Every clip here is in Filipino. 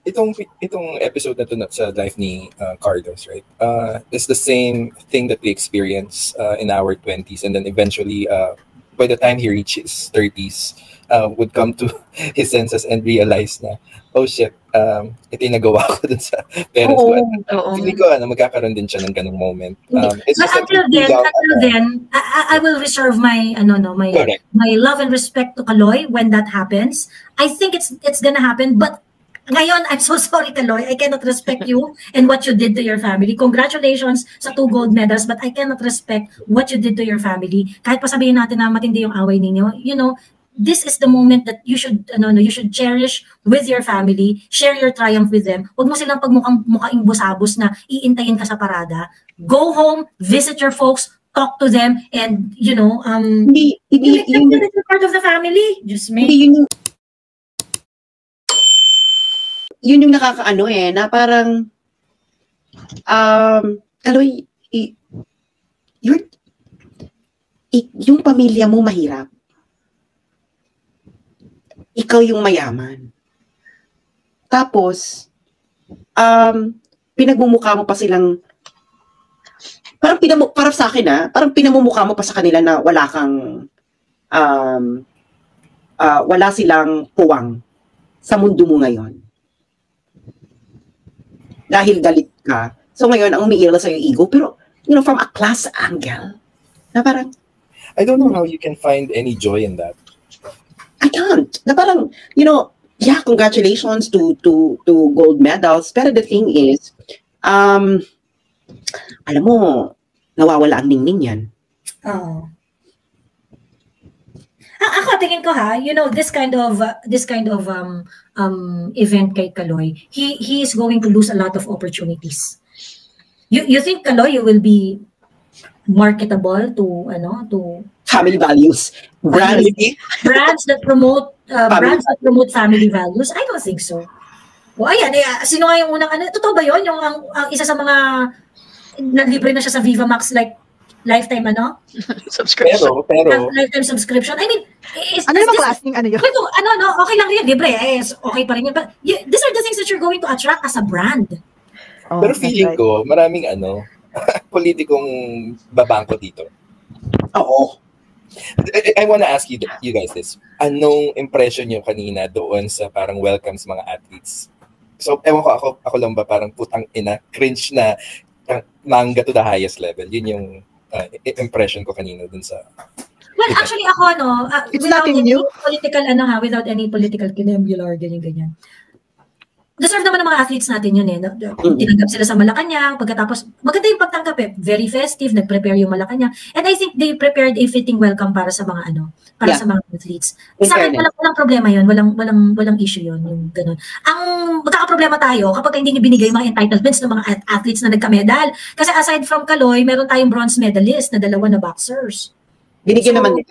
itong episode na to sa life ni Carlos, right? It's the same thing that we experience in our 20s, and then eventually by the time he reaches 30s, would come to his senses and realize na, oh shit, ito yung nagawa ko dun sa parents ko. Feeling ko magkakaroon din siya ng ganung moment. It's but until then, I will reserve my my love and respect to Kaloy when that happens. I think it's gonna happen, but ngayon, I'm so sorry, Kaloy. I cannot respect you and what you did to your family. Congratulations sa 2 gold medals, but I cannot respect what you did to your family. Kahit pa sabihin natin na matindi yung away ninyo, you know, this is the moment that you should cherish with your family, share your triumph with them. Huwag mo silang pagmukhang busabos na iintayin ka sa parada. Go home, visit your folks, talk to them, and you're part of the family. Just make yun yung nakakaano na parang Kaloy, yung pamilya mo mahirap. Ikaw yung mayaman. Tapos pinagmumukha mo pa silang para sa akin parang pinamumukha mo pa sa kanila na wala kang wala silang puwang sa mundo mo ngayon. Dahil galit ka. So ngayon, ang umiiral sa'yo yung ego. Pero, from a class angle, na parang, I don't know how you can find any joy in that. I can't. Na parang, yeah, congratulations to gold medals. Pero the thing is, alam mo, nawawala ang ningning yan. Oo. Ako tingin ko this kind of event kay Kaloy, he is going to lose a lot of opportunities. You think, Kaloy, you will be marketable to family values, brands that promote family values? I don't think so. O ayan, sino nga yung unang totoo ba yun? Yung ang isa sa mga naglibre na siya sa Viva Max lifetime subscription. Pero lifetime subscription. I mean, naman klaseng yun? Okay lang rin, libre. Okay pa rin yun. But these are the things that you're going to attract as a brand. Pero feeling ko, maraming politikong babangko dito. Oo. I wanna ask you guys this. Anong impression nyo kanina doon sa parang welcome sa mga athletes? So, ewan ko, ako lang ba parang putang ina, cringe na manga to the highest level. Yun yung impression ko kanina dun sa... Well, actually ako, it's nothing new. Without any political kinembular, ganyan. Deserve naman ng mga athletes natin yun Tinanggap sila sa Malacanang, pagkatapos, maganda yung pagtanggap very festive, nag-prepare yung Malacanang. And I think they prepared a fitting welcome para sa mga sa mga athletes. Sa akin, walang problema yun, walang issue yun, yung ganun. Ang magkakaproblema tayo kapag hindi binigay yung mga entitlements ng mga athletes na nagka-medal. Kasi aside from Kaloy, meron tayong bronze medalist na 2 na boxers. Binigyan naman.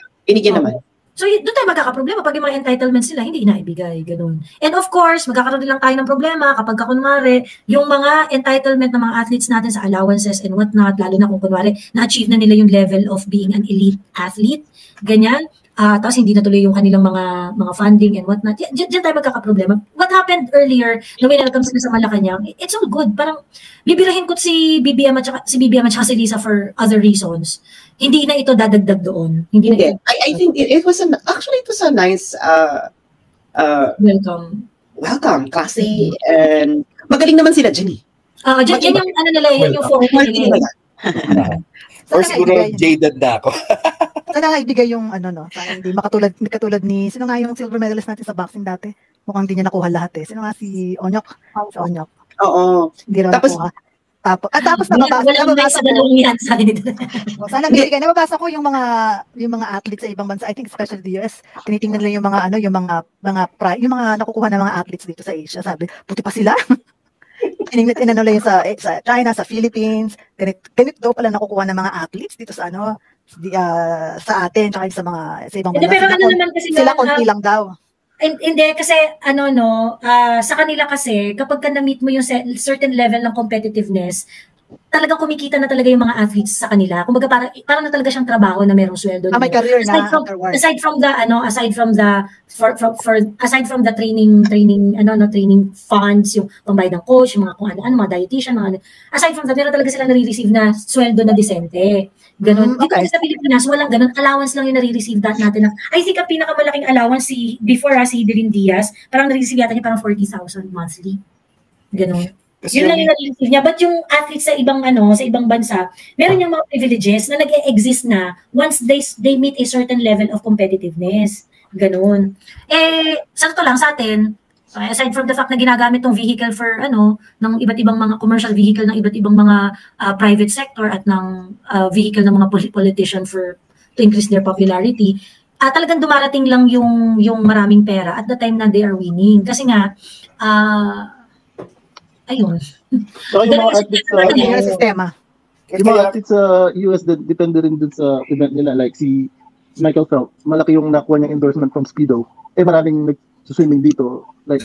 So, doon tayo magkakaproblema pag yung mga entitlements sila hindi inaibigay, gano'n. And of course, magkakaroon din lang tayo ng problema kapag kunwari, yung mga entitlement ng mga athletes natin sa allowances and whatnot, lalo na kung kunwari, na-achieve na nila yung level of being an elite athlete, ganyan. Tapos hindi natuloy yung kanilang mga funding and whatnot. Diyan tayo magkakaproblema. What happened earlier, na welcome sila sa Malacanang, it's all good. Parang, bibirahin ko si BBM at si Lisa for other reasons. Hindi na ito dadagdag doon. I think it was a nice welcome, classy, and magaling naman sila dyan Dyan yung nila, yan yung forte nila. Or siguro jaded na ako. Sana ibigay yung hindi makatulad ni, sino nga yung silver medalist natin sa boxing dati? Mukhang hindi niya nakuha lahat Sino nga si Onyok? Si Onyok. Oo. Hindi naman nakuha. Tapos nababasa ko. Sana bigay. Nababasa ko yung mga athletes sa ibang bansa. I think especially the US. Tinitingnan nila yung mga nakukuha ng mga athletes dito sa Asia. Sabi, puti pa sila. Tinanong nila yung sa China, sa Philippines. Ganito pala nakukuha ng mga athletes dito sa sa atin, tsaka sa ibang bansa. Pero naman kasi sila konti lang daw. Hindi, kasi sa kanila kasi, kapag ka na-meet mo yung certain level ng competitiveness, talagang kumikita na talaga yung mga athletes sa kanila. Kumbaga parang na talaga siyang trabaho na merong sweldo. May career na aside from the training funds, yung pambayad ng coach, yung mga kung ano, mga dietitian, aside from that, meron talaga sila nare-receive na sweldo na desente. Ganun. Dito sa Pilipinas, walang ganun. Allowance lang yung nare-receive natin. I think ang pinakamalaking allowance si Dylan Diaz, parang nare-receive yata niya parang 40,000 monthly. Ganun. Yun lang yung nare-receive niya. But yung athletes sa ibang bansa, meron yung mga privileges na nag-e-exist na once they meet a certain level of competitiveness. Ganun. Sakto lang sa atin, aside from the fact na ginagamit tong vehicle for ng iba't ibang mga commercial vehicle ng iba't ibang mga private sector at ng vehicle ng mga politician to increase their popularity, talagang dumarating lang yung maraming pera at the time na they are winning. Kasi nga, ayun. So, yung mga athletes sa sistema. Yung mga athletes sa US, depende rin dun sa event nila. Like si Michael Phelps, malaki yung nakuha niyang endorsement from Speedo. Maraming nag-swimming dito. Like,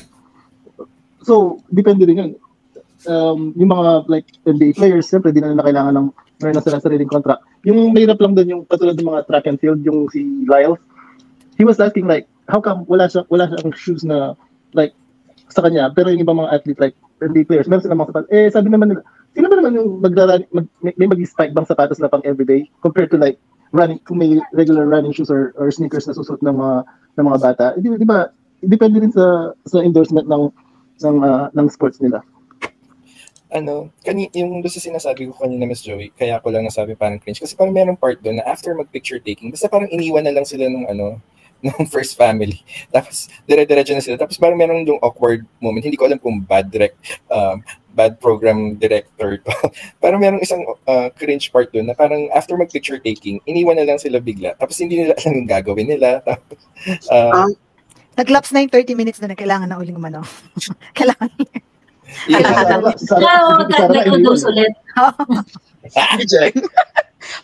so, depende rin yun. Yung mga like NBA players, siyempre, di na kailangan ng meron na sila sariling contract. Yung mahirap lang dun yung katulad ng mga track and field, yung si Lyles, he was asking like, how come wala siyang shoes na like sa kanya, pero yung ibang mga athlete like NBA players, meron silang mga sapatos. Sabi naman nila, sino ba naman yung may mag-spike bang sapatos na pang everyday compared to like running, kung may regular running shoes or sneakers na susuot ng mga bata. Di ba, depende rin sa endorsement ng sports nila. Yung doon sa sinasabi ko kanina, Miss Joey, kaya ko lang nasabi parang cringe. Kasi parang merong part doon na after mag-picture taking, basta parang iniwan na lang sila ng first family. Tapos, dire-diretso na sila. Tapos parang meron yung awkward moment. Hindi ko alam kung bad program director to. Parang merong isang cringe part doon na parang after mag-picture taking, iniwan na lang sila bigla. Tapos hindi nila alam yung gagawin nila. Tapos, nag-lapse na yung 30 minutes na kailangan na uling umano. Kailangan. Nag-dose ulit.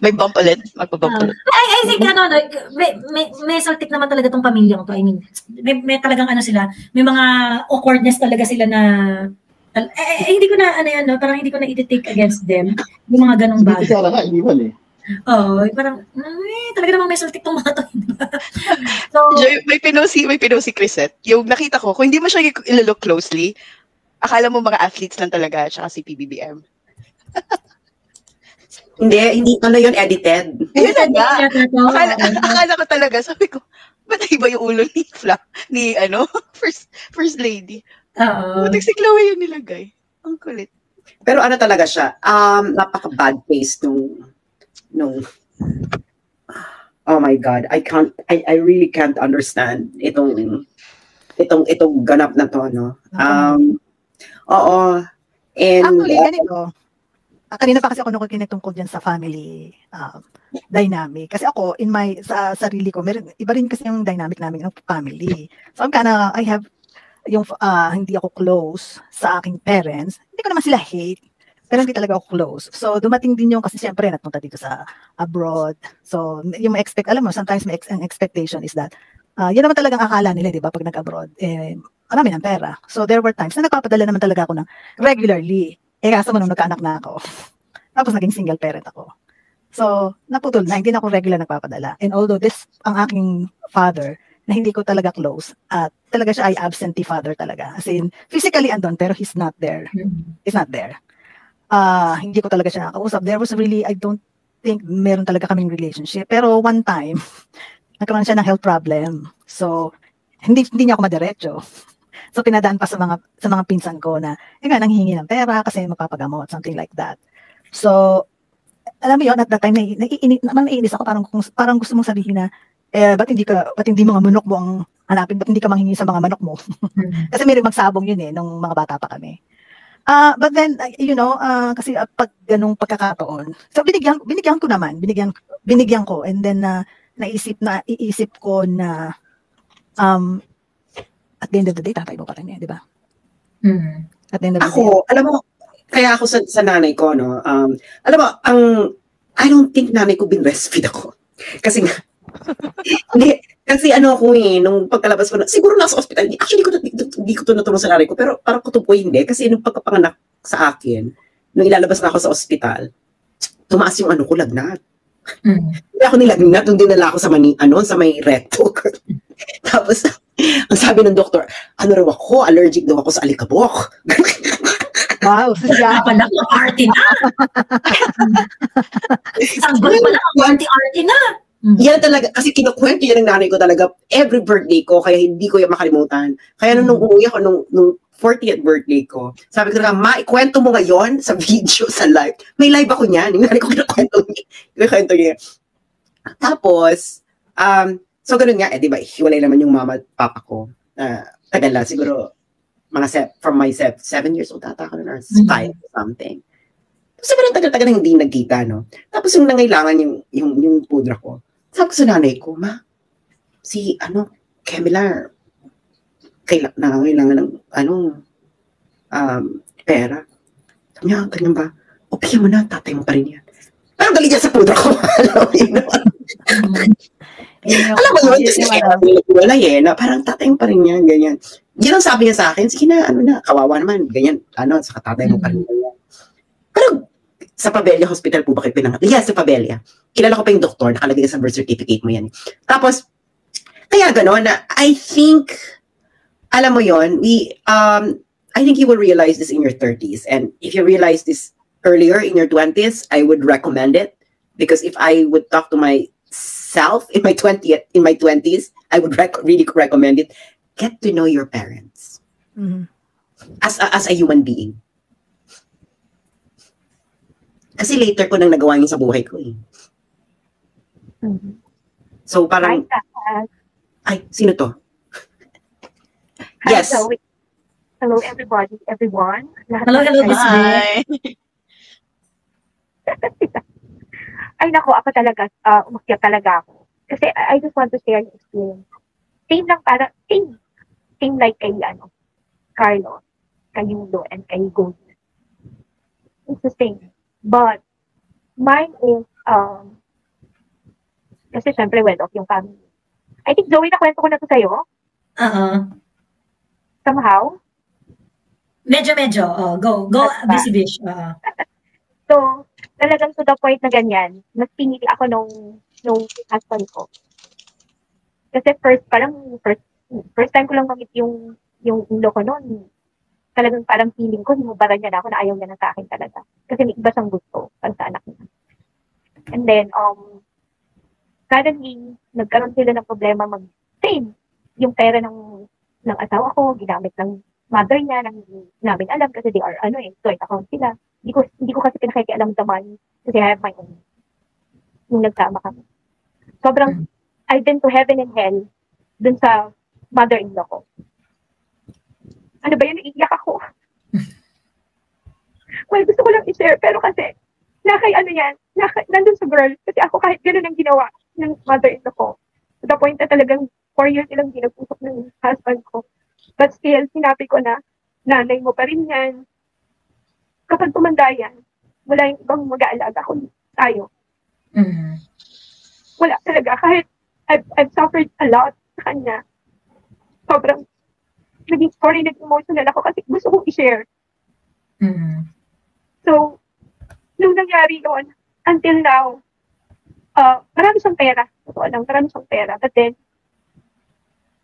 May bump ulit. Magpabump ulit. I think may saltik naman talaga tong pamilyang to. I mean, may talagang sila, may mga awkwardness talaga sila na hindi ko na parang hindi ko na i-take against them yung mga ganong bagay. Kasi nga iniwan parang talaga namang may saltik tong mga to. So, may pinosi Chrisette. Yung nakita ko, kung hindi mo siya ilo-look closely, akala mo mga athletes lang talaga tsaka si PBBM. Hindi yun edited. Akala ko talaga, sabi ko, ba't iba yung ulo ni first lady? Butik si Chloe yung nilagay. Ang kulit. Pero talaga siya, napaka-bad taste nung oh my God, I really can't understand itong ganap na to, no? Oo. And actually, ganito. Kanina pa kasi ako nakikinig tungkol dyan sa family dynamic. Kasi ako, sa sarili ko, iba rin kasi yung dynamic namin ng family. So, I have, hindi ako close sa aking parents. Hindi ko naman sila hate, pero hindi talaga ako close. So, dumating din yung, kasi siyempre, napunta dito sa abroad. So, yung alam mo, sometimes an expectation is that, yun naman talagang akala nila, di ba, pag nag-abroad, marami ng pera. So, there were times na nagpapadala naman talaga ako ng regularly. Kaso nung nagkaanak na ako. Tapos naging single parent ako. So, naputol na, hindi na ako regular nagpapadala. And although ang aking father, na hindi ko talaga close, at talaga siya ay absentee father talaga. As in, physically andon, pero he's not there. He's not there. Hindi ko talaga siya nakausap. There was really, I don't think meron talaga kaming relationship. Pero one time, nagkaroon siya ng health problem. So, hindi niya ako madiretso. So, pinadaan pa sa mga pinsan ko na, nanghihingi ng pera kasi magpapagamot, something like that. So, alam mo yun, at that time, naiinis ako, parang gusto mong sabihin na, ba't hindi mga manok mo ang hanapin, ba't hindi ka manghingi sa mga manok mo? Kasi may magsabong yun nung mga bata pa kami. But then, kasi pag ganung pagkakataon, so binigyan ko, and then iisip ko na, at the end of the day, tatay mo pa rin di ba? At the end of the day. Alam mo, kaya ako sa nanay ko, no, alam mo, I don't think nanay ko binrestfeed ako. Kasi nga, kasi nung pagkalabas ko, siguro nasa ospital, actually, hindi ko to natulong sa nanay ko, pero parang kutupo hindi, kasi nung pagkapanganak sa akin, nung ilalabas na ako sa ospital, tumaas yung ano ko, lagnat. Hindi ako nilagnat, nung dinala ako sa sa may recto. Tapos, ang sabi ng doktor, ano raw ako, allergic daw ako sa alikabok. Wow, siya pala ko, arty na. Sanggol pala, arty na. Yan talaga, kasi kinukwento yan ng nanay ko talaga every birthday ko, kaya hindi ko yan makalimutan. Kaya nung umuwi ako, nung 40th birthday ko, sabi ko talaga, ma, ikwento mo ngayon sa video, sa live. May live ako niyan, yung nanay ko kinukwento niya. Tapos, so ganun nga, di ba, hiwalay naman yung mama at papa ko. Tagal na, siguro, from my 7 years old ata ako na, or 5 something. Tapos sobrang tagal-tagal na hindi nagkita, no? Tapos yung nangailangan yung pudra ko, sabi ko sa nanay ko, ma, si, Kemilar, kailangan ng, pera. Sabi niya, ganyan ba? O, bigyan mo na, tatay mo pa rin yan. Parang galing niya sa pudra ko. Alam mo yun, wala na parang tatay mo pa rin yan, ganyan. Yan ang sabi niya sa akin, sige na, kawawa naman, ganyan, sa tatay mo pa rin yan. Pero, sa Pabella Hospital po ba kayo pinangalan? Yes, sa Pabella. Kilala ko pa yung doktor, nakalagay sa birth certificate mo yan. Tapos, kaya gano'n na, I think, alam mo yon, I think you will realize this in your 30s. And if you realize this earlier in your 20s, I would recommend it. Because if I would talk to myself in my 20s, I would really recommend it. Get to know your parents. As a human being. Kasi later ko nang nagawa yun sa buhay ko eh. So parang... Ay, sino to? Yes. Hello everybody, everyone. Hello, Hi. Ay nako, ako talaga, umakyat talaga ako. Kasi I just want to share your experience. Same lang para, same like kay, Carlos, kay Yulo, and kay Goldie. It's the same. But, mine is, kasi syempre went off yung family. I think, Zoe, nakwento ko na to sa'yo. Somehow. Medyo. Go, busy bish. So, talagang to the point na ganyan, mas pinili ako nung husband ko. Kasi first time ko lang mamit yung ulo ko noon. Talagang parang feeling ko, hinubaran niya na ako na ayaw niya na sa akin talaga. Kasi may iba siyang gusto para sa anak niya. And then, suddenly, nagkaroon sila ng problema mag-save. Yung pera ng asawa ko, ginamit ng mother niya, nang hindi namin alam kasi they are, joint account sila. Hindi ko kasi pinakikialam the money kasi I have my own. Nung nagsama kami. Sobrang, I've been to heaven and hell dun sa mother-in-law ko. Ano ba yun? Naiiyak ako. Well, gusto ko lang i-share, pero kasi, nandun sa girl, kasi ako kahit gano'n ang ginawa ng mother-in-law ko, to the point na talagang 4 years silang ginagpusok ng husband ko. But still, sinabi ko na, nanay mo pa rin yan. Kapag tumanda yan, wala yung ibang mag-aalaga kundi tayo. Wala talaga. Kahit I've suffered a lot sa kanya. Sobrang nag-emotional ako kasi gusto kong i-share. So, nung nangyari yun, until now, marami siyang pera. Totoo lang, marami siyang pera. But then,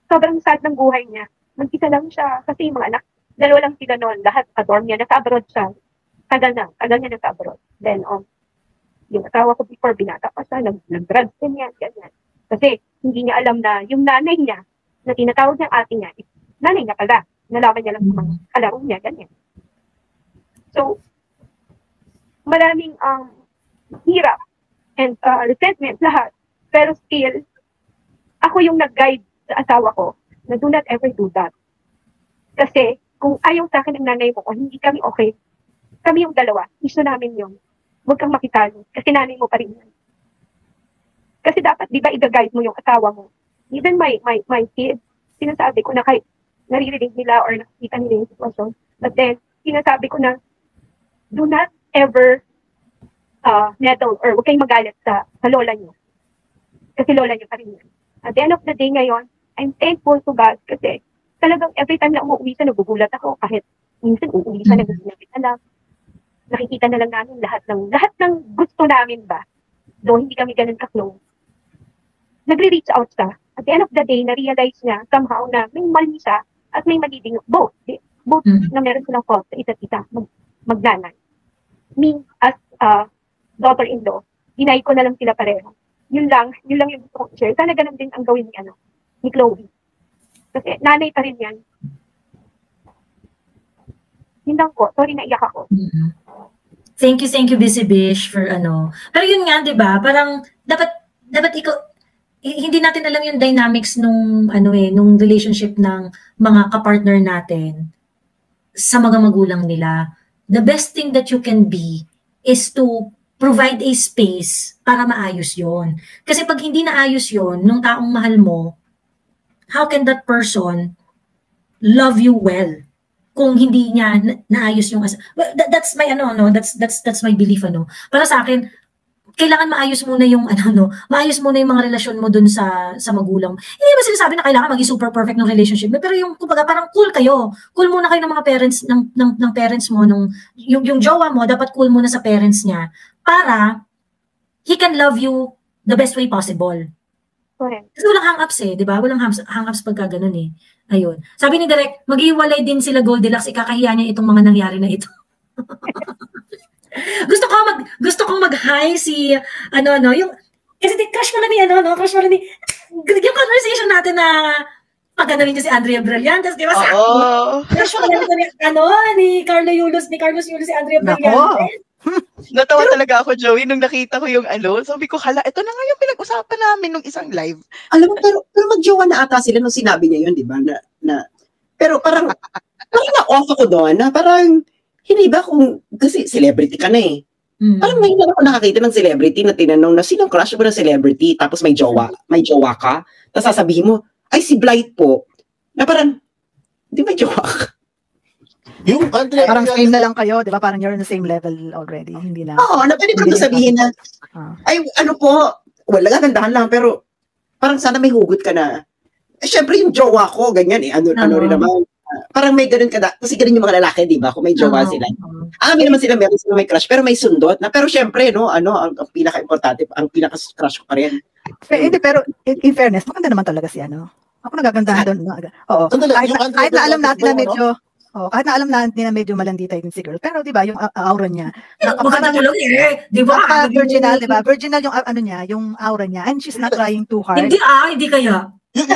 sobrang sad ng buhay niya. Mag-isa lang siya kasi yung mga anak, dalawa lang sila noon, lahat sa dorm niya, nasa abroad siya. Tagal niya nasa abroad. Then, yung asawa ko before, binata pa siya, nag-drugs din yan, ganyan. Kasi, hindi niya alam na yung nanay niya, na tinatawag niya ate niya, nanay niya pala. Nalaman niya lang sa mga kalaro niya, ganyan. So, maraming hirap and resentment lahat. Pero still, ako yung nag-guide sa asawa ko na do not ever do that. Kasi, kung ayaw sa akin ng nanay mo o hindi kami okay, kami yung dalawa, issue namin yun. Huwag kang makitalo kasi nanay mo pa rin yan. Kasi dapat, di ba, i-guide mo yung asawa mo. Even my kids, sinasabi ko na kahit naririnig nila or nakikita nila yung sitwasyon, but then, sinasabi ko na, do not ever meddle or huwag kayong magalit sa lola niyo. Kasi lola niyo pa rin yan. At the end of the day ngayon, I'm thankful to God kasi talagang every time na umuwi siya, nagugulat ako kahit minsan uuwi siya, nag-sinabit alam. nakikita na lang namin lahat ng gusto namin ba, though hindi kami ganun ka-close. Nagre-reach out siya. At the end of the day, na-realize niya somehow na may mali siya at may mali din both na meron silang fault sa isa't isa, magnanay. Me, as daughter-in-law, deny ko na lang sila pareho. Yun lang yung gusto kong share. Sana ganun din ang gawin ni Chloe. Kasi nanay pa rin yan. Yun lang po. Sorry, naiyak ako. Thank you, Busy Bish, for Pero yun nga, di ba? Parang, dapat ikaw, hindi natin alam yung dynamics nung relationship ng mga kapartner natin sa mga magulang nila. The best thing that you can be is to provide a space para maayos yon. Kasi pag hindi naayos yon nung taong mahal mo, how can that person love you well kung hindi niya naayos yung that's my that's my belief Para sa akin, kailangan maayos muna yung maayos muna yung mga relasyon mo dun sa magulang. Hindi ba sinasabi na kailangan maging super perfect ng relationship mo, pero yung kumbaga parang cool muna kayo ng mga parents ng parents mo, yung jowa mo dapat cool muna sa parents niya para he can love you the best way possible. Correct. Kasi walang hang-ups di ba? Walang hang-ups pagka ganun Ayun. Sabi ni Direk, maghiwalay din sila Goldilocks, ikakahiya niya itong mga nangyari na ito. Gusto kong mag-hi si yung kasi crush mo na ni yung conversation natin na paganorin niya si Andrea Brillantes, di ba? Crush mo na ni Carlos Yulos si Andrea Brillantes. Natawa talaga ako, Joey, nung nakita ko yung sabi ko, hala, ito na nga yung pinag-usapan namin nung isang live. Alam mo, pero mag-jowa na ata sila nung sinabi niya yun, di ba? Pero parang na-off ako doon, na parang, hindi ba kasi celebrity ka na Parang may lang ako nakakita ng celebrity na tinanong na sinong crush mo ng celebrity, tapos may jowa ka, tapos sasabihin mo, ay si Blight po, na parang, di ba jowa ka? Yung parang same na lang kayo, di ba? Parang you're on the same level already, hindi na. Oo, na pwede ko sabihin na, ay wala, gandahan lang, pero parang sana may hugot ka na. Syempre yung jowa ko, ganyan ano rin naman. Parang may ganun kasi ganun yung mga lalaki, di ba? Kung may jowa sila. Amin naman sila, meron sila may crush, pero may sundot na. Pero syempre, ang pinaka-importante, ang pinaka-crush ko pa rin. Pero in fairness, maganda naman talaga si Ako nagagandahan doon. Oo. Kahit na alam natin na medyo, kahit na alam natin na medyo malandita din si girl. Pero di ba, yung aura niya. Maganda lang di ba? Virginal, di ba? Virginal yung niya, yung aura niya. And she's not trying too hard. Hindi kaya. Ang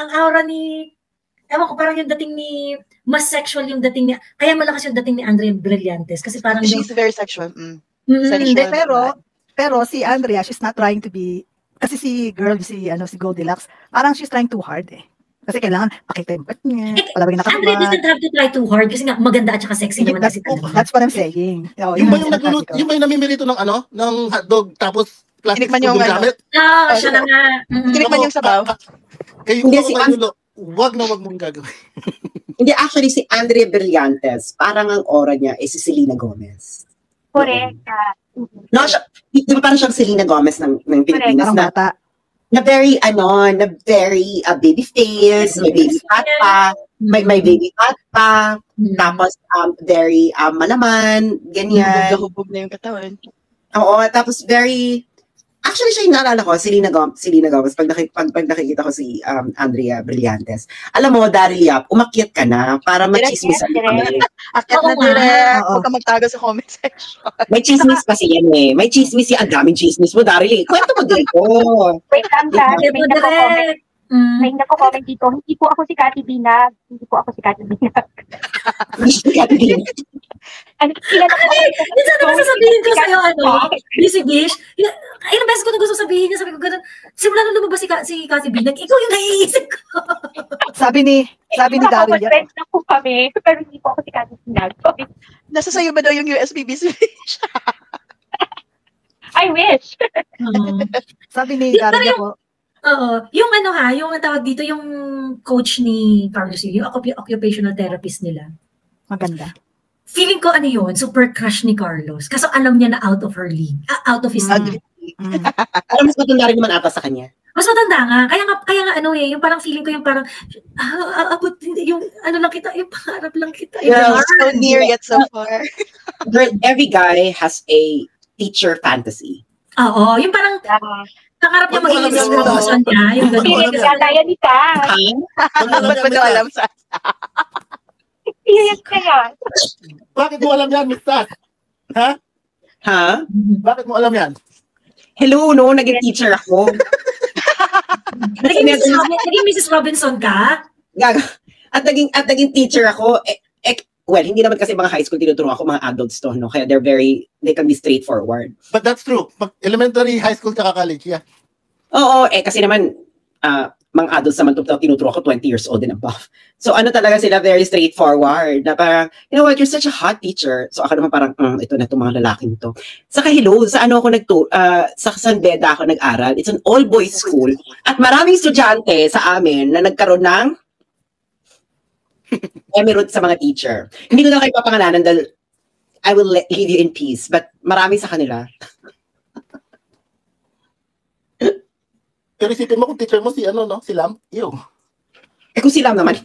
aura ni ewan ko, parang yung dating ni mas sexual yung dating niya. Kaya malakas yung dating ni Andrea Brillantes kasi parang she's very sexual. Pero si Andrea, she's not trying to be, kasi si Goldilocks, parang she's trying too hard Kasi kailangan pakita yung part niya. Andrea doesn't have to try too hard kasi nga maganda at saka sexy naman kasi that's what I'm saying. Yung ba yung nagluluto, yung ba yung namimirito ng ng hotdog tapos plastic spoon yung gamit? Siya na nga. Tinikman yung sabaw. Hindi si wag mong gagawin. Hindi, actually si Andrea Brillantes, parang ang aura niya is si Selena Gomez. Correct. No, di ba parang siyang Selena Gomez ng Pilipinas na very baby face, may baby fat pa, may baby fat pa, tapos very malaman, ganyan. Hubog na yung katawan. Oo, tapos very, actually siya yung naalala ko, Selena Gomez, pag nakikita ko si Andrea Brillantes. Alam mo, Daryl Yap, umakyat ka na para machismis kami. Akyat na direct, huwag ka magtago sa comment section. May chismis kasi yan May chismis ang daming chismis mo, Daryl. Kwento mo dito. Wait lang, may nako-comment dito. Hindi po ako si Cathy Binag. Hindi po ako si Cathy Binag. Minsan naman sasabihin ko sa'yo, Busy Bish, ilang beses ko na gusto sabihin niya, sabi ko gano'n, simula nung lumabas si Cathy Binag, ikaw yung naiisip ko. Sabi ni Daryl. Friends na po kami, pero hindi po ako si Cathy Binag. Nasa sa'yo ba daw yung USB Busy Bish? I wish. Sabi ni Daryl po. Yung yung tawag dito, yung coach ni Carlos, yung occupational therapist nila. Maganda. Feeling ko yun, super crush ni Carlos. Kasi alam niya na out of her league. Out of his league. Alam mas matanda rin naman ata sa kanya. Mas matanda nga. Kaya nga ano yung parang feeling ko yung parang, abot, yung ano lang kita, yung pangarap lang kita. Yeah, so near yet so far. Girl, every guy has a teacher fantasy. Oo, yung parang, pangarap niya maging Mrs. Robinson niya. Yung gano'n. Kaya ni Ka. Ba't mo alam sa... Experience na yan. Bakit mo alam yan, Miss Tat? Ha? Ha? Bakit mo alam yan? Hello, no? Naging teacher ako. Naging Mrs. Robinson ka? At naging teacher ako. Well, hindi naman kasi mga high school tinuturo ako, mga adults to, no? Kaya they can be straightforward. But that's true. Pag elementary, high school, tsaka college, yeah. Oo, kasi naman, mga adults naman tinuturo ako 20 years old and above. So ano talaga sila, very straightforward. Na parang, you know what, you're such a hot teacher. So ako naman parang, ito na itong mga lalaking to. Saka hello, sa ano ako sa San Beda ako nag-aral. It's an all-boys school. At maraming estudyante sa amin na nagkaroon ng emerald sa mga teacher. Hindi ko na kayo papangalanan dahil I will leave you in peace. But marami sa kanila. Pero isipin mo kung teacher mo si si Lam? Ew. Kung si Lam naman.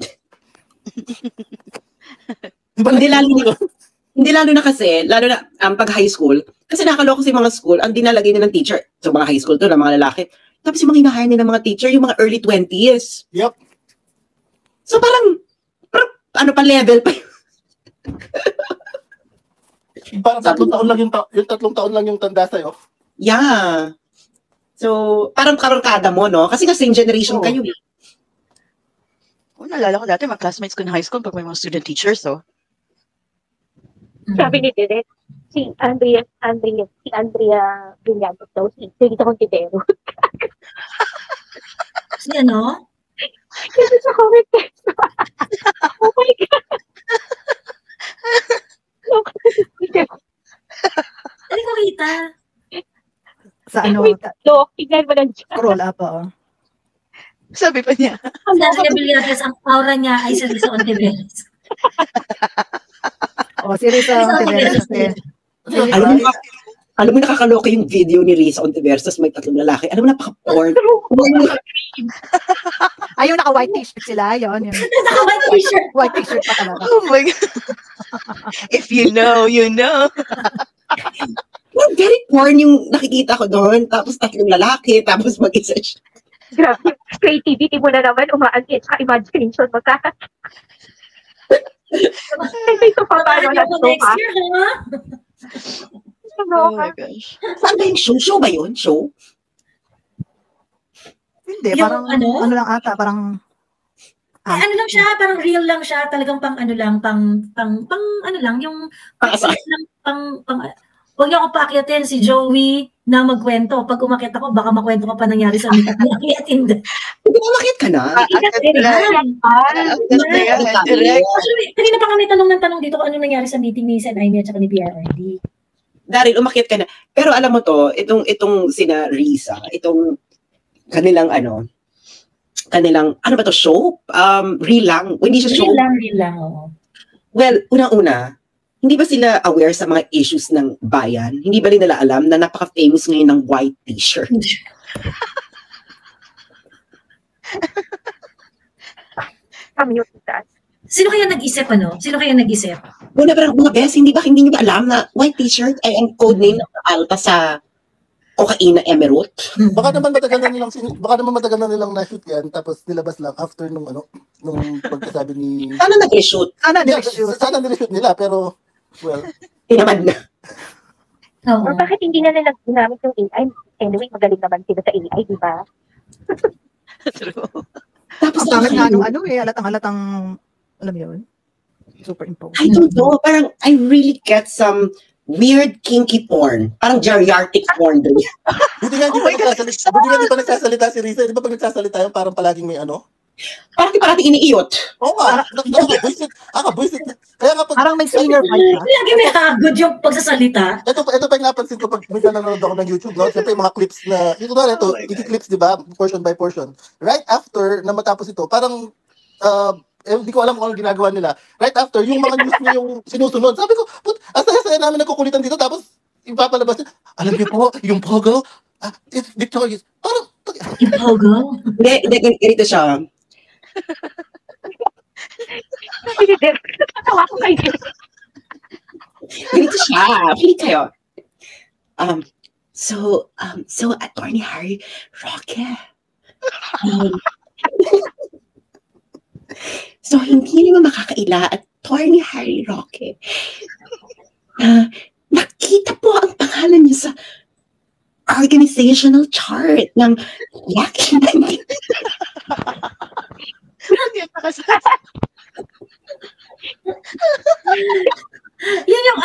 Hindi lalo na kasi, lalo na pag high school, kasi nakaloko si mga school, ang dinalagay nila ng teacher, so mga high school to, ng mga lalaki, tapos yung mga hinahire nila ng mga teacher, yung mga early 20s. Yep. So parang ano pa level pa yun. Parang 3 taon lang yung 3 taon lang yung tanda sa'yo. Yeah. So, parang karangkada mo, no? Kasi nga same generation kayo. Naalala ko dati, mga classmates ko na high school pag may mga student teachers, so. Sabi ni Direk, si Andrea Villalobos daw, si Rita Contidero. Si ano? Kasi sa comment text. Oh my God. Hindi ko kita. Sa ano? Tignan mo lang dyan. Scroll up, oo. Sabi pa niya. Ang Andrea Villalobos, ang aura niya ay si Risa Ontiveros. Si Risa Ontiveros. Alam mo, nakakaloka yung video ni Risa Ontiveros, may 3 lalaki. Alam mo, napaka-porn. Ayun, naka-white t-shirt sila. Yun. Naka-white t-shirt. White t-shirt pa talaga. Oh my God. If you know, you know. Very porn yung nakikita ko doon. Tapos 3 lalaki, tapos mag-isa siya. Grabe. Creativity mo na naman, umaangkin, tsaka imagination mo ka. Ito pa, paano na ito next year, ha? Oh my gosh. Saan ba yung show? Show ba yun? Show? Hindi, Yung parang ano lang ata, parang ano lang siya, parang real lang siya, talagang pang ano lang, pang ano lang, yung huwag niyo ako paakyatin si Joey na magkwento. Pag umakyat ako, baka makwento ko pa nangyari sa meetup niya. Kaya hindi. Hindi umakyat ka na? Kanina pa kami tanong dito kung ano nangyari sa meeting ni Sen Aimee at saka ni PRRD. Daryl, umakyat ka na. Pero alam mo to, itong sina Risa, itong kanilang ano ba to, show? Real lang. Hindi siya show. Real lang, oo. Well, una-una, hindi ba sila aware sa mga issues ng bayan? Hindi ba nila alam na napaka-famous ngayon ng white t-shirt? Sino kaya nag-isip, ano? Sino kaya nag-isip? Wala, parang mga best, hindi nyo ba alam na white t-shirt ay ang code name ng alta sa cocaine emerald? Baka naman matagal na nilang na-shoot yan, tapos nilabas lang after nung pagkasabi ni... Sana nag-reshoot. Sana nire-shoot nila, pero, well... Tinamad na. Or bakit hindi na nila ginamit yung AI? Anyway, magaling naman sila sa AI, di ba? True. Tapos bakit nga halatang alam mo yun? Superimpose. I don't know, parang I really get some weird kinky porn. Parang geriatric porn doon. Buti nga hindi pa nagsasalita si Risa. Di ba pag nagsasalita yun, parang palaging may ano? Parang di parating iniiyot. Oo nga. Nakaka-buisit. Kaya nga parang may singer vibe. Lagi may hagod yung pagsasalita. Ito pa yung napansin ko pag minsan nanonood ako ng YouTube, no? Siyempre yung mga clips na, clips, di ba? Portion by portion. Right after na matapos ito, parang, hindi ko alam kung anong ginagawa nila. Right after, yung mga news niya yung sinusunod. Sabi ko, ang saya-saya namin nagkukulitan dito, tapos ipapalabas niya, alam niyo po, yung Pogo, it's victorious. Parang Ipogo? Hindi, ganito siya. Hindi, Dirk. Natawa ko kay Dirk. Ganito siya. Pili kayo. So, Attorney Harry Roque. So, hindi naman makakaila, Attorney Harry Roque. Nakita po ang pangalan niyo sa organizational chart ng Lucky 19. Yun yung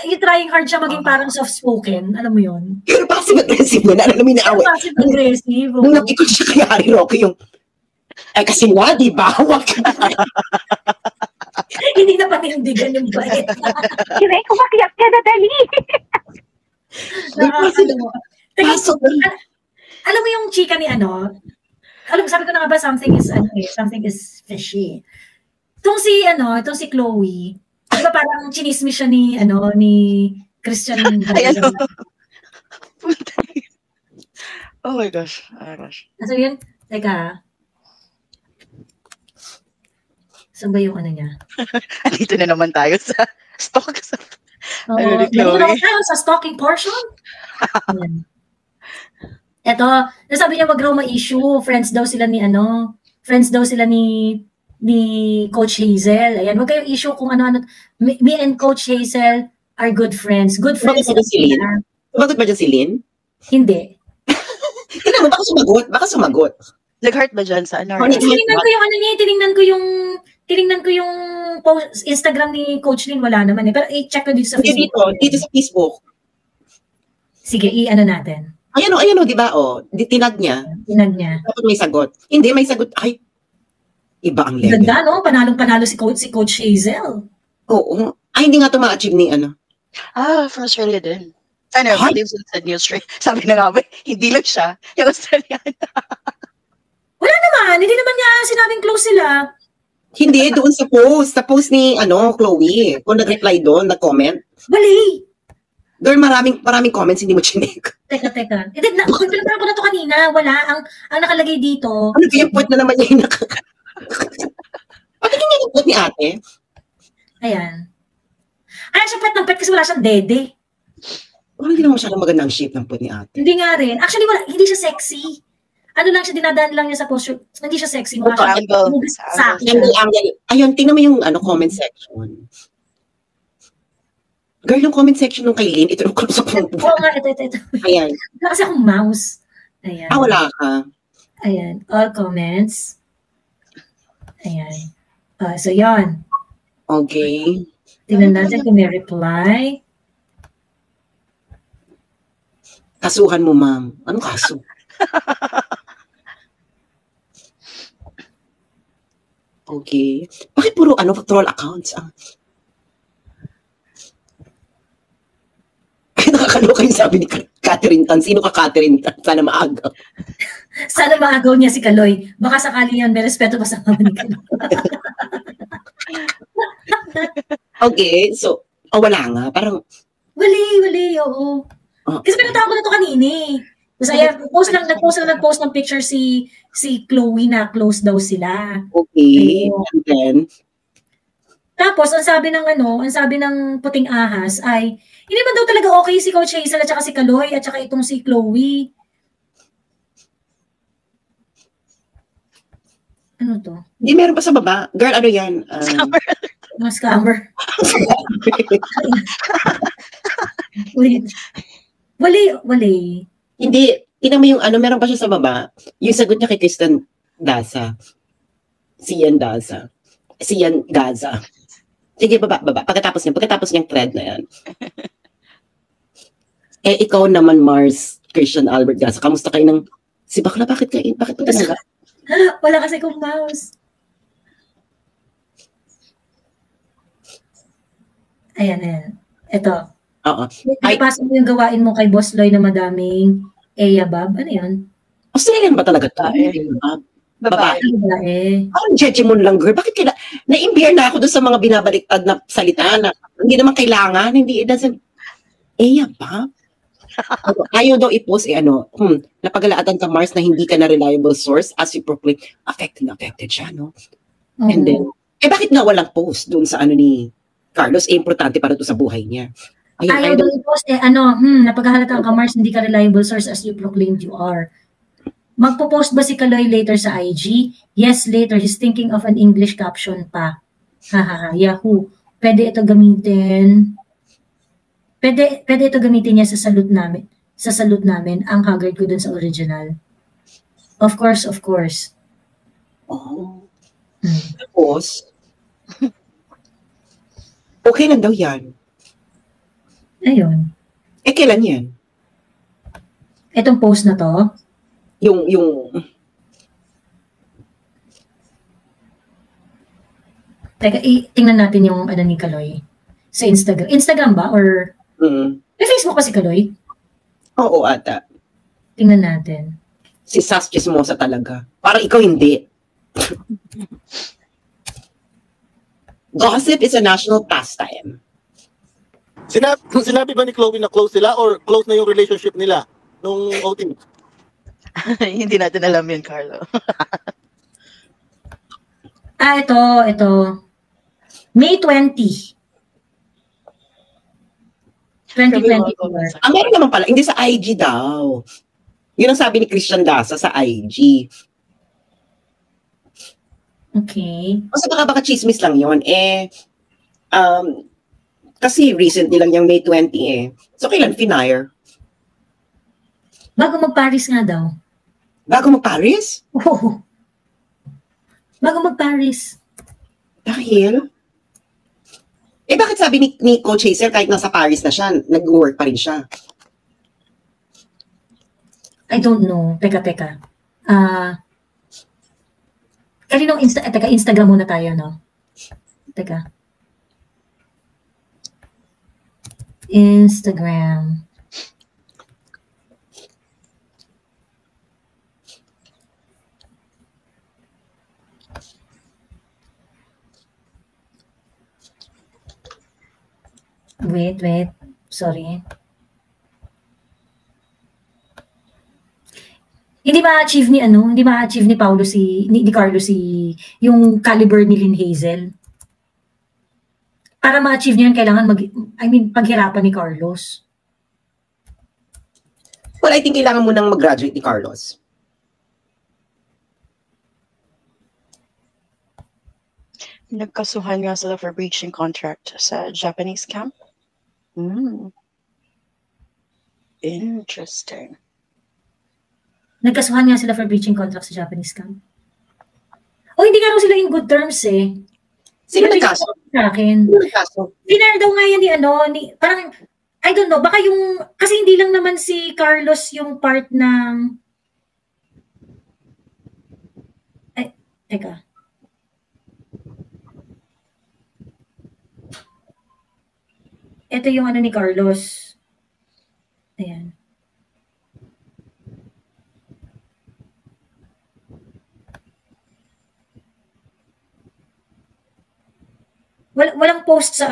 yung trying hard siya maging parang soft-spoken. Alam mo yun? Pero passive-aggressive na. Alam mo yung naaway. Passive-aggressive. Nung napikot siya kay Harry Roque yung, kasi nga, di ba? Huwag ka na. Hindi na panindigan yung bait. Kaya kumakiyak ka na dali. Alam mo yung chika ni sabi ko na nga ba something is fishy. Itong si Chloe, di ba parang chinismis siya ni Christian. Oh my gosh. So yun, teka. Saan ba yung niya? Dito na naman tayo sa stock. Dito na naman tayo sa stalking portion. Eto, nasabi niya wag raw ma-issue. Friends daw sila ni Coach Hazel. Ayan, wag kayong issue kung ano. Me and Coach Hazel are good friends. Good friends. Sumagot ba dyan si Lynn? Hindi. Hindi naman, baka sumagot. Nag-heart ba dyan sa ano? Tinignan ko yung post, Instagram ni Coach Lynn, wala naman eh. Pero i-check ko dito sa Facebook. Dito sa Facebook. Sige, natin. Ayan o, di ba o? Tinag niya. Dapat may sagot. Hindi, may sagot. Ay, iba ang level. Ganda, no? Panalong-panalo si Coach Hazel. Oo. Ay, hindi nga ito ma-achieve ni From Australia din. Lives in Sydney, Australia. Sabi na nga ba, hindi lang siya, yung Australian. Wala naman, hindi naman niya sinabing close sila. Hindi, doon sa post ni Chloe. Kung nag-reply doon, nag-comment. Wali. Girl, maraming comments, hindi mo chinig. Teka. Hindi, pinapala ko na ito kanina. Wala. Ang nakalagay dito. Ano ba yung point na naman niya yung Patingin niya yung point ni ate? Ayan. Ay, siya pet ng pet kasi wala siyang dede. Hindi naman masyadong maganda ang shape ng point ni ate. Hindi nga rin. Actually, hindi siya sexy. Ano lang siya, dinadaan lang niya sa posture. Hindi siya sexy. Angle. Ayun, tingnan mo yung comment section. Girl, yung comment section nung kay Lynn, ito yung close up ng Oo nga, ito. Ayan. Wala kasi akong mouse. Ayan. Wala ka. Ayan, all comments. Ayan. So, yon. Okay. Tingnan natin kung may reply. Kasuhan mo, ma'am. Anong kaso? Okay. Bakit puro troll accounts? Nakakaloka yung sabi ni Catherine Tan. Sino ka, Catherine Tan? Sana maagaw. Sana maagaw niya si Kaloy. Baka sakali yan, may respeto pa sa mama ni Kaloy. Okay, so, wala nga. Parang, Wali, oo. Kasi pinatawa ko na ito kanina eh. Kasi nag-post ng picture si Chloe na close daw sila. Okay. And then? Tapos, ang sabi ng puting ahas ay, hindi man daw talaga okay si Coach Hazel at saka si Kaloy at saka itong si Chloe. Ano to? Hindi, meron pa sa baba. Girl, ano yan? Scammer. Wali. Hindi, tingnan mo yung meron pa siya sa baba. Yung sagot niya kay Kristen Daza. Sian Gaza. Sige, baba. Pagkatapos niyang thread na yan. Ikaw naman, Mars, Christian Albert Gaza. Kamusta kayo ng... Si Bakla, bakit ka tinangga? Wala kasi kong mouse. Ayan. Ito. Oo. Ipasa mo yung gawain mo kay Boss Loy na madaming Bab. Ano yan? Australian ba talaga ito? Babae. Parang judgment lang, girl. Bakit na-imbire na ako doon sa mga binabaliktad na salita na hindi naman kailangan. It doesn't... Bab? Ayaw daw i-post, napagalaatan ka, Mars, na hindi ka na reliable source as you proclaim. Affected siya, no? And then, bakit nga walang post doon sa ni Carlos? Importante para to sa buhay niya. Ayaw daw i-post, napaghahalata ka, Mars, hindi ka reliable source as you proclaimed you are. Magpo-post ba si Kaloy later sa IG? Yes, later. He's thinking of an English caption pa. Hahaha, Yahoo. Pwede ito gamitin niya sa salute namin. Sa salute namin, ang haggard ko dun sa original. Of course. Oh. Tapos, okay lang daw yan. Ayun. Kailan yan? Itong post na to? Yung Teka, tingnan natin yung ni Kaloy. Sa Instagram. Instagram ba? Or may Facebook ba si Kaloy? Oo, ata. Tingnan natin. Si Sas Chismosa talaga. Parang ikaw hindi. Gossip is a national pastime. Sinabi ba ni Chloe na close sila or close na yung relationship nila nung outing? Hindi natin alam yun, Carlo. Ito. May 20. 2024. Meron naman pala. Hindi sa IG daw. Yun ang sabi ni Christian Daza sa IG. Okay. Kasi baka chismis lang yun. Kasi recently lang yung May 20 So, kailan finire? Bago mag-Paris nga daw. Bago mag-Paris? Oo. Bago mag-Paris. Dahil? Bakit sabi ni Coach Hazel kahit nasa Paris na siya, nag-work pa rin siya? I don't know. Teka. Kaninong Instagram muna tayo, no? Teka. Instagram. Wait. Sorry. Hindi ma-achieve ni Paulo ni Carlo yung caliber ni Lynn Hazel. Para ma-achieve niya yun, kailangan paghirapan ni Carlos. Well, I think kailangan mo nang mag-graduate ni Carlos. Nagkasuhan nga sila for breaching contract sa Japanese camp. Interesting. Nagkasuhan nga sila for breaching contract sa Japanese camp. Hindi nga raw sila in good terms eh. Sino nagkaso? Sa akin. Pinar daw nga yan parang, I don't know, baka kasi hindi lang naman si Carlos yung part ng, teka. Ito yung ni Carlos. Ayan. Walang post sa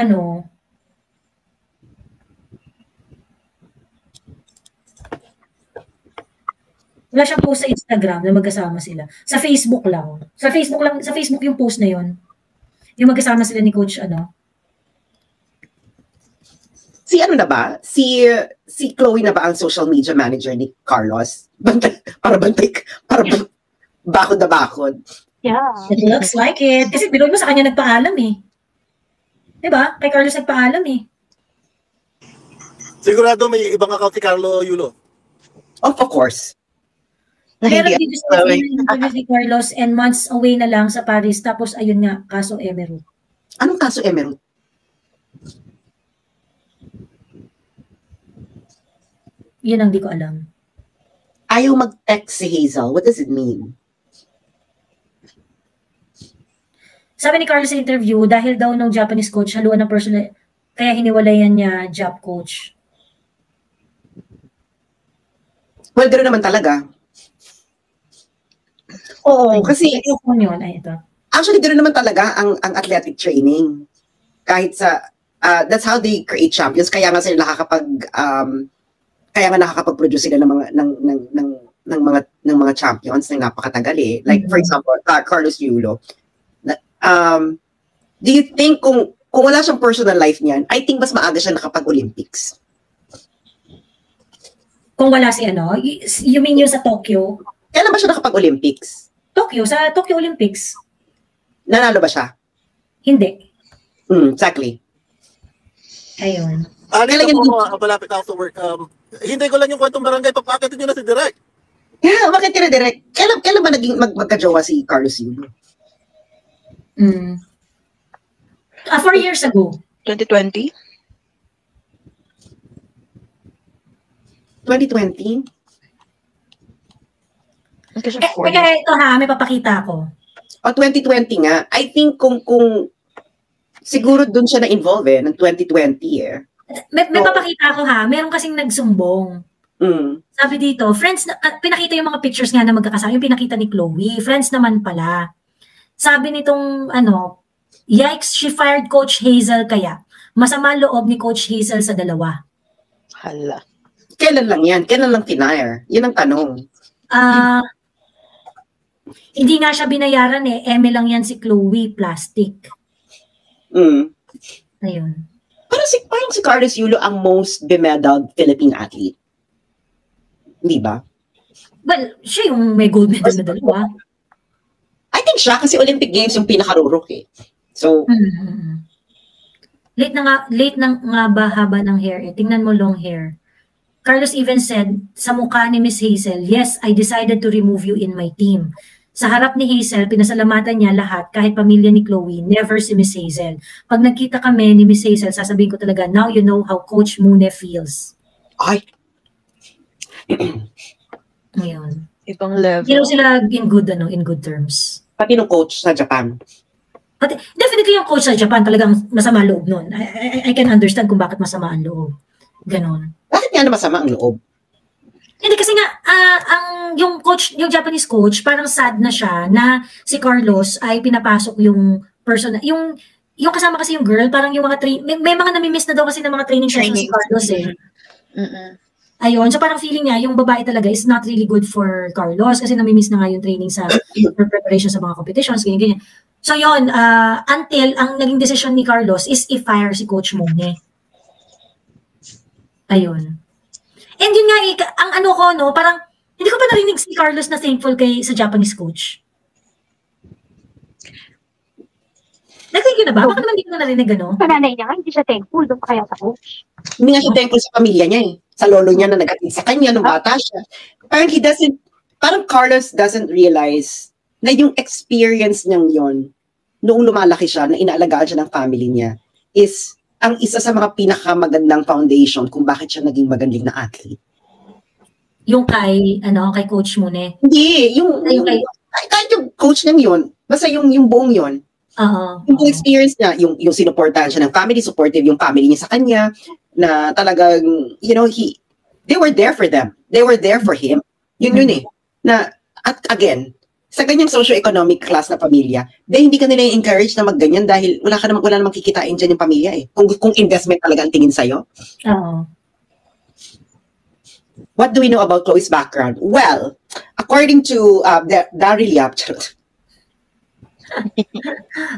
Wala siyang post sa Instagram na magkasama sila. Sa Facebook lang. Sa Facebook yung post na yon. Yung magkasama sila ni Coach Si na ba? Si Chloe na ba ang social media manager ni Carlos? Para bakod na bakod. Yeah. It looks like it. Kasi binuod mo sa kanya nagpaalam eh. Diba? Kay Carlos nagpaalam eh. Sigurado may ibang account si Carlo Yulo. Of course. Pero dito sa si Carlos and months away na lang sa Paris. Tapos ayun nga, kaso Emerald. Anong kaso Emerald? Yun ang di ko alam. Ayaw mag-text si Hazel. What does it mean? Sabi ni Carlos sa interview, dahil daw ng Japanese coach, haluan ng personal, kaya hiniwalayan niya job coach. Well, gano'n naman talaga. Oo, kasi yun, ito. Actually, gano'n naman talaga ang athletic training. Kahit sa, that's how they create champions. Kaya nga sila nakakapag kaya nga nakakapag-produce sila ng mga champions na napakatagal eh. Like for example, Carlos Yulo. Do you think kung wala siyang personal life niyan, I think mas maaga siya nakapag-Olympics. Kung wala si ano? You mean yung sa Tokyo? Kailan ba siya nakapag-Olympics? Tokyo, sa Tokyo Olympics. Nanalo ba siya? Hindi. Exactly. Ayun. Kailan ako malapit ako sa work. Hindi ko lang yung kwentong barangay, papakitin nyo na si Direk. Yeah, bakit tira Direk? Kailan ba naging magka-jowa si Carlos Yulo? 4 years ago. 2020? 2020? Kaya ito ha, may papakita ako. 2020 nga. I think kung siguro dun siya na-involve ng 2020 eh. May papakita ako ha, meron kasing nagsumbong. Sabi dito, friends, pinakita yung mga pictures nga na magkakasama, yung pinakita ni Chloe, friends naman pala. Sabi nitong, yikes, she fired Coach Hazel kaya. Masama loob ni Coach Hazel sa dalawa. Hala. Kailan lang yan? Kailan lang tinire? Yun ang tanong. Hindi nga siya binayaran eh. Eme lang yan si Chloe, plastic. Ayun. Parang si Carlos Yulo ang most bemedaled Philippine athlete. Hindi ba? Well, siya yung may gold medal na dalawa. I think siya kasi Olympic Games yung pinakarurok eh. So, late na nga ba haba ng hair eh. Tingnan mo long hair. Carlos even said sa mukha ni Miss Hazel, yes, I decided to remove you in my team. Sa harap ni Hazel, pinasalamatan niya lahat, kahit pamilya ni Chloe, never si Miss Hazel. Pag nagkita kami ni Miss Hazel, sasabihin ko talaga, now you know how Coach Mune feels. Ay! Ngayon. Ibang level. Hindi sila in good terms. Pati nung coach sa Japan. Pati, definitely yung coach sa Japan talagang masama loob nun. I can understand kung bakit masama ang loob. Ganon. Bakit nga na masama ang loob? Hindi kasi nga, yung Japanese coach, parang sad na siya na si Carlos ay pinapasok yung person, yung kasama kasi yung girl, parang yung mga may mga namimiss na daw kasi ng mga training sessions si Carlos eh. Ayun, so parang feeling niya, yung babae talaga is not really good for Carlos kasi namimiss na nga yung training sa preparation sa mga competitions, ganyan. So yun, until ang naging decision ni Carlos is i-fire si Coach Mone. Ayun. And yun nga, parang, hindi ko pa narinig si Carlos na thankful sa Japanese coach. Narinig yun na ba? Baka naman hindi ko narinig Sa nanay niya, hindi siya thankful. Doon pa kaya sa coach? Hindi nga siya thankful sa pamilya niya eh. Sa lolo niya na nag-atid sa kanya nung bata siya. Parang Carlos doesn't realize na yung experience niyang yon noong lumalaki siya, na inaalagaan siya ng family niya, is ang isa sa mga pinakamagandang foundation kung bakit siya naging magaling na athlete. Yung kay Coach Mune? Hindi, kahit yung coach niyang yun, basta yung buong yun. Yung experience niya, yung sinuportahan siya ng family, supportive yung family niya sa kanya, na talagang, they were there for them. They were there for him. Yun eh. At again, sa ganyang socio-economic class na pamilya, hindi ka nila encourage na magganyan dahil wala namang kikitain dyan yung pamilya eh. Kung investment talaga ang tingin sa'yo. What do we know about Chloe's background? Well, according to Daryl Yap,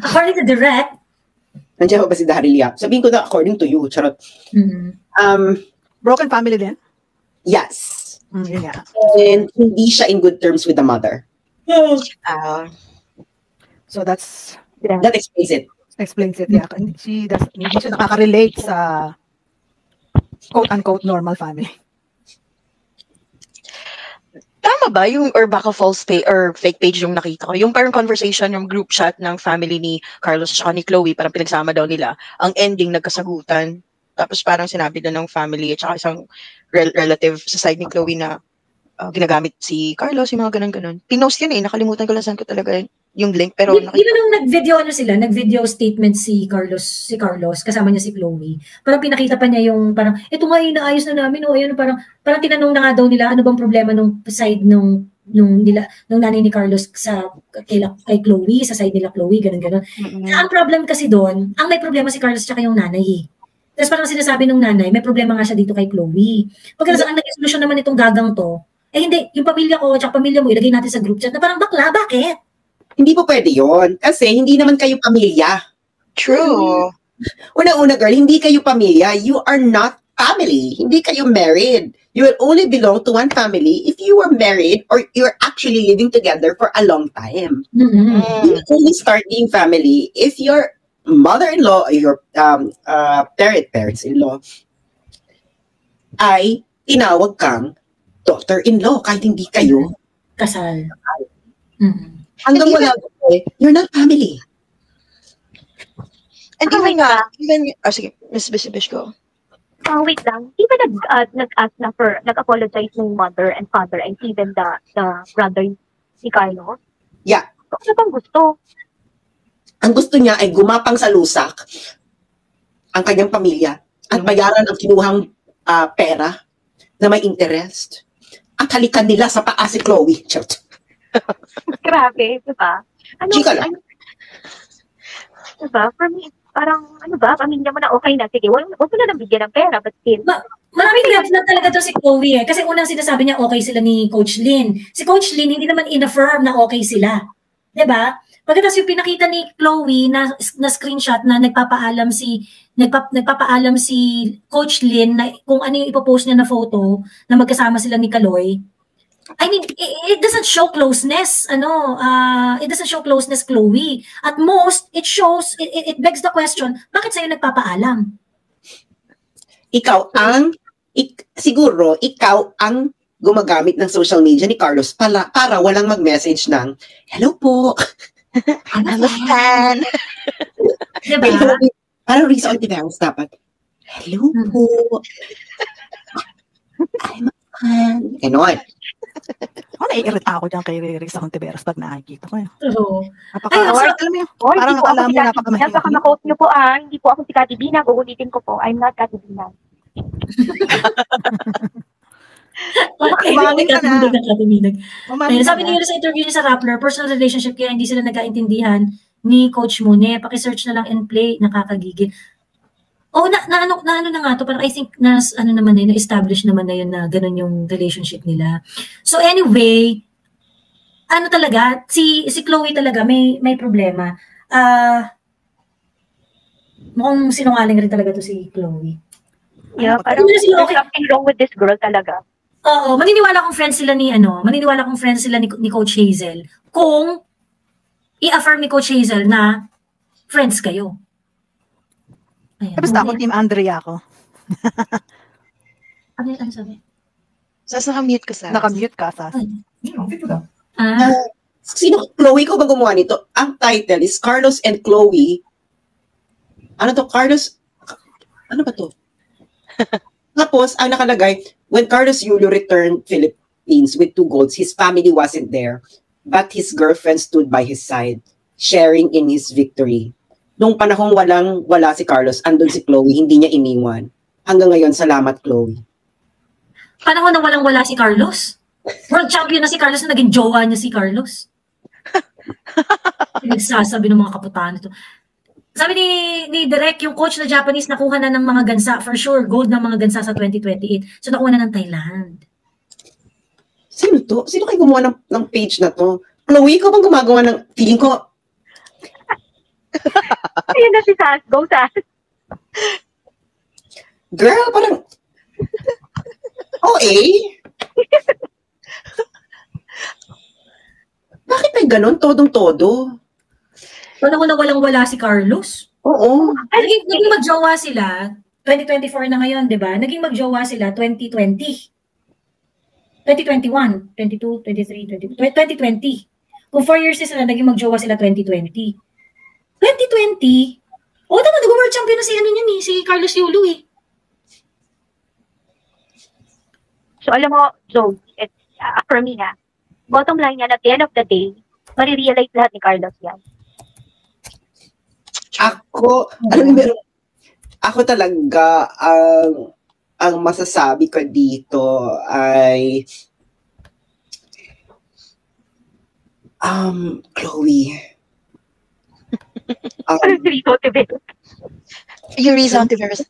according to Direct, nandiyan ba si Daryl Yap? Sabihin ko na according to you, charot. Broken family din? Yes. Yeah. And hindi siya in good terms with the mother. So that's that explains it. Explains it, yeah. Hindi siya nakaka-relate sa quote-unquote normal family. Tama ba yung or baka false page or fake page yung nakita ko? Yung parang conversation, yung group chat ng family ni Carlos at ni Chloe, parang pinagsama daw nila. Ang ending, nagkasagutan. Tapos parang sinabi daw ng family at saka isang relative sa side ni Chloe na ginagamit si Carlos, yung mga ganun-ganun. Pinost yun eh, nakalimutan ko lang saan ko talaga yung link. Pero di ba nung nag-video statement si Carlos, kasama niya si Chloe. Parang pinakita pa niya yung parang, ito nga inaayos na namin, ayun, parang tinanong na nga daw nila, ano bang problema nung side nung nanay ni Carlos kay Chloe, sa side nila Chloe, ganun-ganun. Ang problem kasi doon, ang may problema si Carlos tsaka yung nanay eh. Tapos parang sinasabi nung nanay, may problema nga siya dito kay Chloe. Pagkatapos ang naging solusyon naman itong gagang to, hindi, yung pamilya ko, tsaka pamilya mo, ilagay natin sa group chat na parang bakla, bakit? Hindi po pwede yun. Kasi hindi naman kayo pamilya. True. Una-una, girl, hindi kayo pamilya. You are not family. Hindi kayo married. You will only belong to one family if you were married or you're actually living together for a long time. You only start being family if your mother-in-law or your parents-in-law ay tinawag kang daughter-in-law kahit hindi kayo kasal. Hanggang wala, you're not family. And even sige, Miss Bish, go. Wait lang. Di ba nag-ask na nag-apologize ng mother and father and even the brother ni Carlos? Yeah. So, ano bang gusto? Ang gusto niya ay gumapang sa lusak ang kanyang pamilya at bayaran ang kinuhang pera na may interest at halikan nila sa paa si Chloe. Grabe, diba? Chika lang. Diba? For me, parang, pamilya mo na okay na. Sige, huwag mo na lang bigyan ng pera, but still. Maraming red flag talaga to si Chloe eh. Kasi unang sinasabi niya okay sila ni Coach Lynn. Si Coach Lynn hindi naman in-affirm na okay sila. Diba? Pagkatapos yung pinakita ni Chloe na screenshot na nagpapaalam si Coach Lynn na kung ano yung ipopost niya na photo na magkasama sila ni Kaloy. I mean, it doesn't show closeness, it doesn't show closeness, Chloe. At most, it shows, it begs the question, bakit sa'yo nagpapaalam? Siguro, ikaw ang gumagamit ng social media ni Carlos para walang mag-message ng, hello po. I'm a fan. Diba? Parang Risa Ontiveros dapat, hello po. I'm a fan. Ganon. Naiirita ako dyan kay Risa Ontiveros pag nakikita ko yun. Oo. Alam mo yun, parang alam mo napakamahilig. Baka ma-quote niyo po, hindi po ako si Kati Binag. Uulitin ko po, I'm not Kati Binag. Umamin ka na. Sabi niyo sa interview niya sa Rappler, personal relationship kaya hindi sila nagkaintindihan ni Coach Mune. Paki-search na lang and play, nakakagigil. Ano na nga to, parang I think na-establish naman na yun na ganun yung relationship nila. So anyway, talaga, si Chloe talaga may problema. Mukhang sinungaling rin talaga to si Chloe. Yeah, parang there's something wrong with this girl talaga. Oo, maniniwala kong friends sila ni Coach Hazel kung i-affirm ni Coach Hazel na friends kayo. Ayan. Basta ako, Team Andrea ako. Ano sabi? Nakamute ka, Sas. Nakamute ka, Sas. Chloe ko ba gumawa nito? Ang title is Carlos and Chloe. Ano to? Carlos? Ano ba to? Tapos, ang nakalagay, when Carlos Julio returned Philippines with 2 golds, his family wasn't there, but his girlfriend stood by his side, sharing in his victory. Nung panahong wala si Carlos, andun si Chloe, hindi niya iniwan. Hanggang ngayon, salamat, Chloe. Panahon na wala si Carlos? World champion na si Carlos na naging jowa niya si Carlos. Nagsasabi ng mga kaputaan ito. Sabi ni Direk, yung coach na Japanese nakuha na ng mga gansa. For sure, gold ng mga gansa sa 2028. So nakuha na ng Thailand. Sino to? Sino kayo gumawa ng page na to? Chloe, ikaw bang gumagawa ng feeling ko? Ayun na si Sas. Go, Sas. Girl, parang... Bakit may ganun? Todong-todo. Panahon na wala si Carlos. Oo. Naging magjowa sila. 2024 na ngayon, di ba? Naging magjowa sila 2020. 2021, 22, 23, 2020. Kung 4 years sila, naging magjowa sila 2020. 2020? Tama, nag-world champion na si Carlos Yulo eh. So, alam mo, Zoe, for me bottom line yan, at the end of the day, marirealize lahat ni Carlos yan. Ako talaga, ang masasabi ko dito ay, Chloe. Yuriza Ontiveros.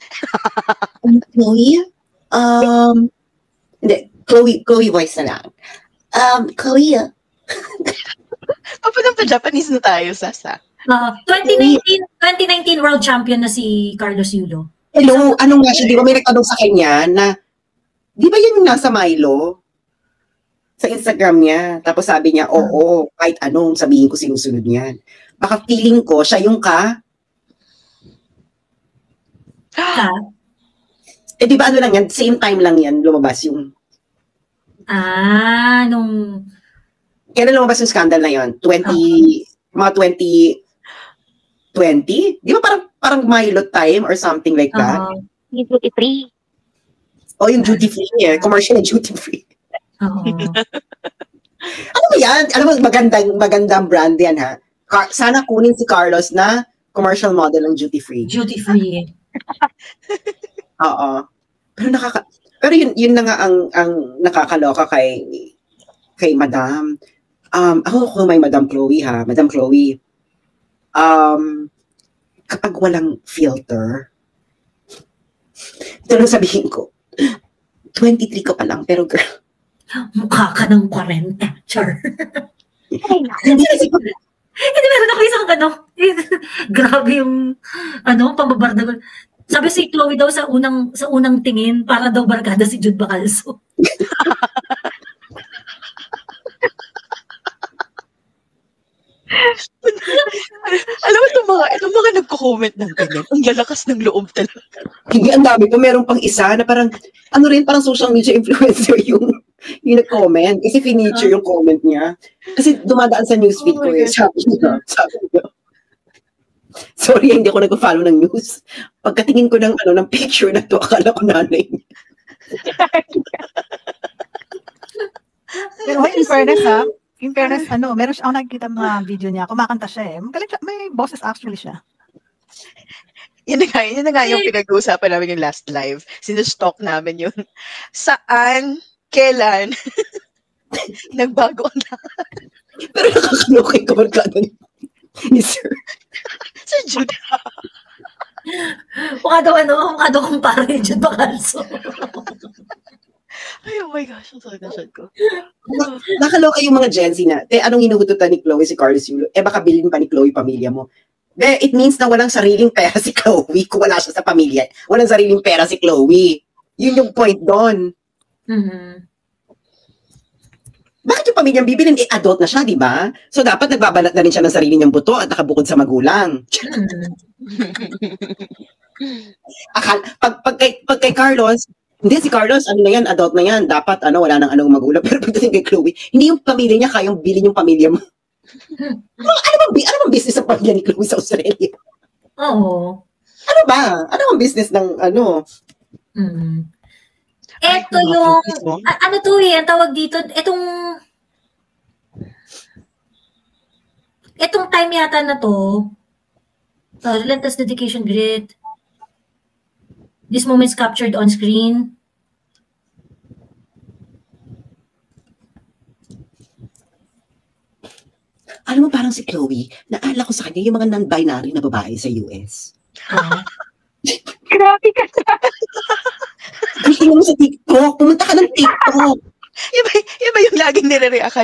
Chloe? Hindi. Chloe voice na lang. Chloe. Papunang pa Japanese na tayo, Sasa. 2019 world champion na si Carlos Yulo. Hello, anong nga siya? Di ba may nagtanong sa kanya na, di ba yan yung nasa Milo? Sa Instagram niya. Tapos sabi niya, oo, kahit anong sabihin ko sinusunod niyan. Baka feeling ko, siya yung ka. Eh di ba ano lang yan, same time lang yan, lumabas yung... nung... Kailan lumabas yung scandal na yun? Mga 2020? Di ba parang Milo time or something like that? Yung duty free. Oh, yung duty free eh. Commercial and duty free. Ano ba yan? Alam mo, magandang brand yan ha. Sana kunin si Carlos na commercial model ng duty free. Duty free. Oo. Pero yun na nga ang nakakaloka kay Madam. Ako may Madam Chloe ha. Madam Chloe. Kapag walang filter, ito lang sabihin ko, 23 ka pa lang, pero girl. Mukha ka ng 40. Char. Hindi, meron ako isang grabe yung, pambabarda. Sabi si Chloe daw sa unang tingin, para daw barkada si Jude Bacalso. Alam mo itong mga nagko-comment ng ganyan. Ang lalakas ng loob talaga. Hindi, ang dami pa. Meron pang isa na parang, parang social media influencer yung nag-comment. Kasi finiture yung comment niya. Kasi dumadaan sa newsfeed ko eh. Sabi niya. Sorry, hindi ako nag-follow ng news. Pagkatingin ko ng picture na to, akala ko nanay niya. Pero in fairness, meron siya, ako nakikita mga video niya, kumakanta siya eh. Magaling siya, may boses actually siya. Yan na nga yung pinag-uusapan namin yung last live. Sinustalk namin yun. Saan, kailan, nagbago ang lahat. Pero nakakalokay ka barkada ni Sir. Sir Jude. Mukha daw kumpara ni Jude Bacalso. Ay, oh my gosh, ang sakit ko. Nakaloka yung mga Gen Z na, anong hinuhututan ni Chloe si Carlos Yulo? Baka bilhin pa ni Chloe pamilya mo. It means na walang sariling pera si Chloe kung wala siya sa pamilya. Walang sariling pera si Chloe. Yun yung point doon. Mm-hmm. Bakit yung pamilyang bibilin? Adult na siya, di ba? So, dapat nagbabanat na rin siya ng sarili niyang buto at nakabukod sa magulang. Pag kay Carlos, hindi, si Carlos, adult na yan. Dapat, wala nang anong magulang. Pero pagdating kay Chloe, hindi yung pamilya niya kayang bilhin yung pamilya mo. Ano bang business ng pamilya ni Chloe sa Australia? Oo. Ano ba? Ano ang business ng Ito yung, ang tawag dito, itong time yata na to, relentless dedication, grit, this moment is captured on screen. Alam mo, parang si Chloe, naala ko sa kanya yung mga non-binary na babae sa US. Grabe ka sa... Gusto mo sa TikTok. Pumunta ka ng TikTok. Iba yung laging nire-react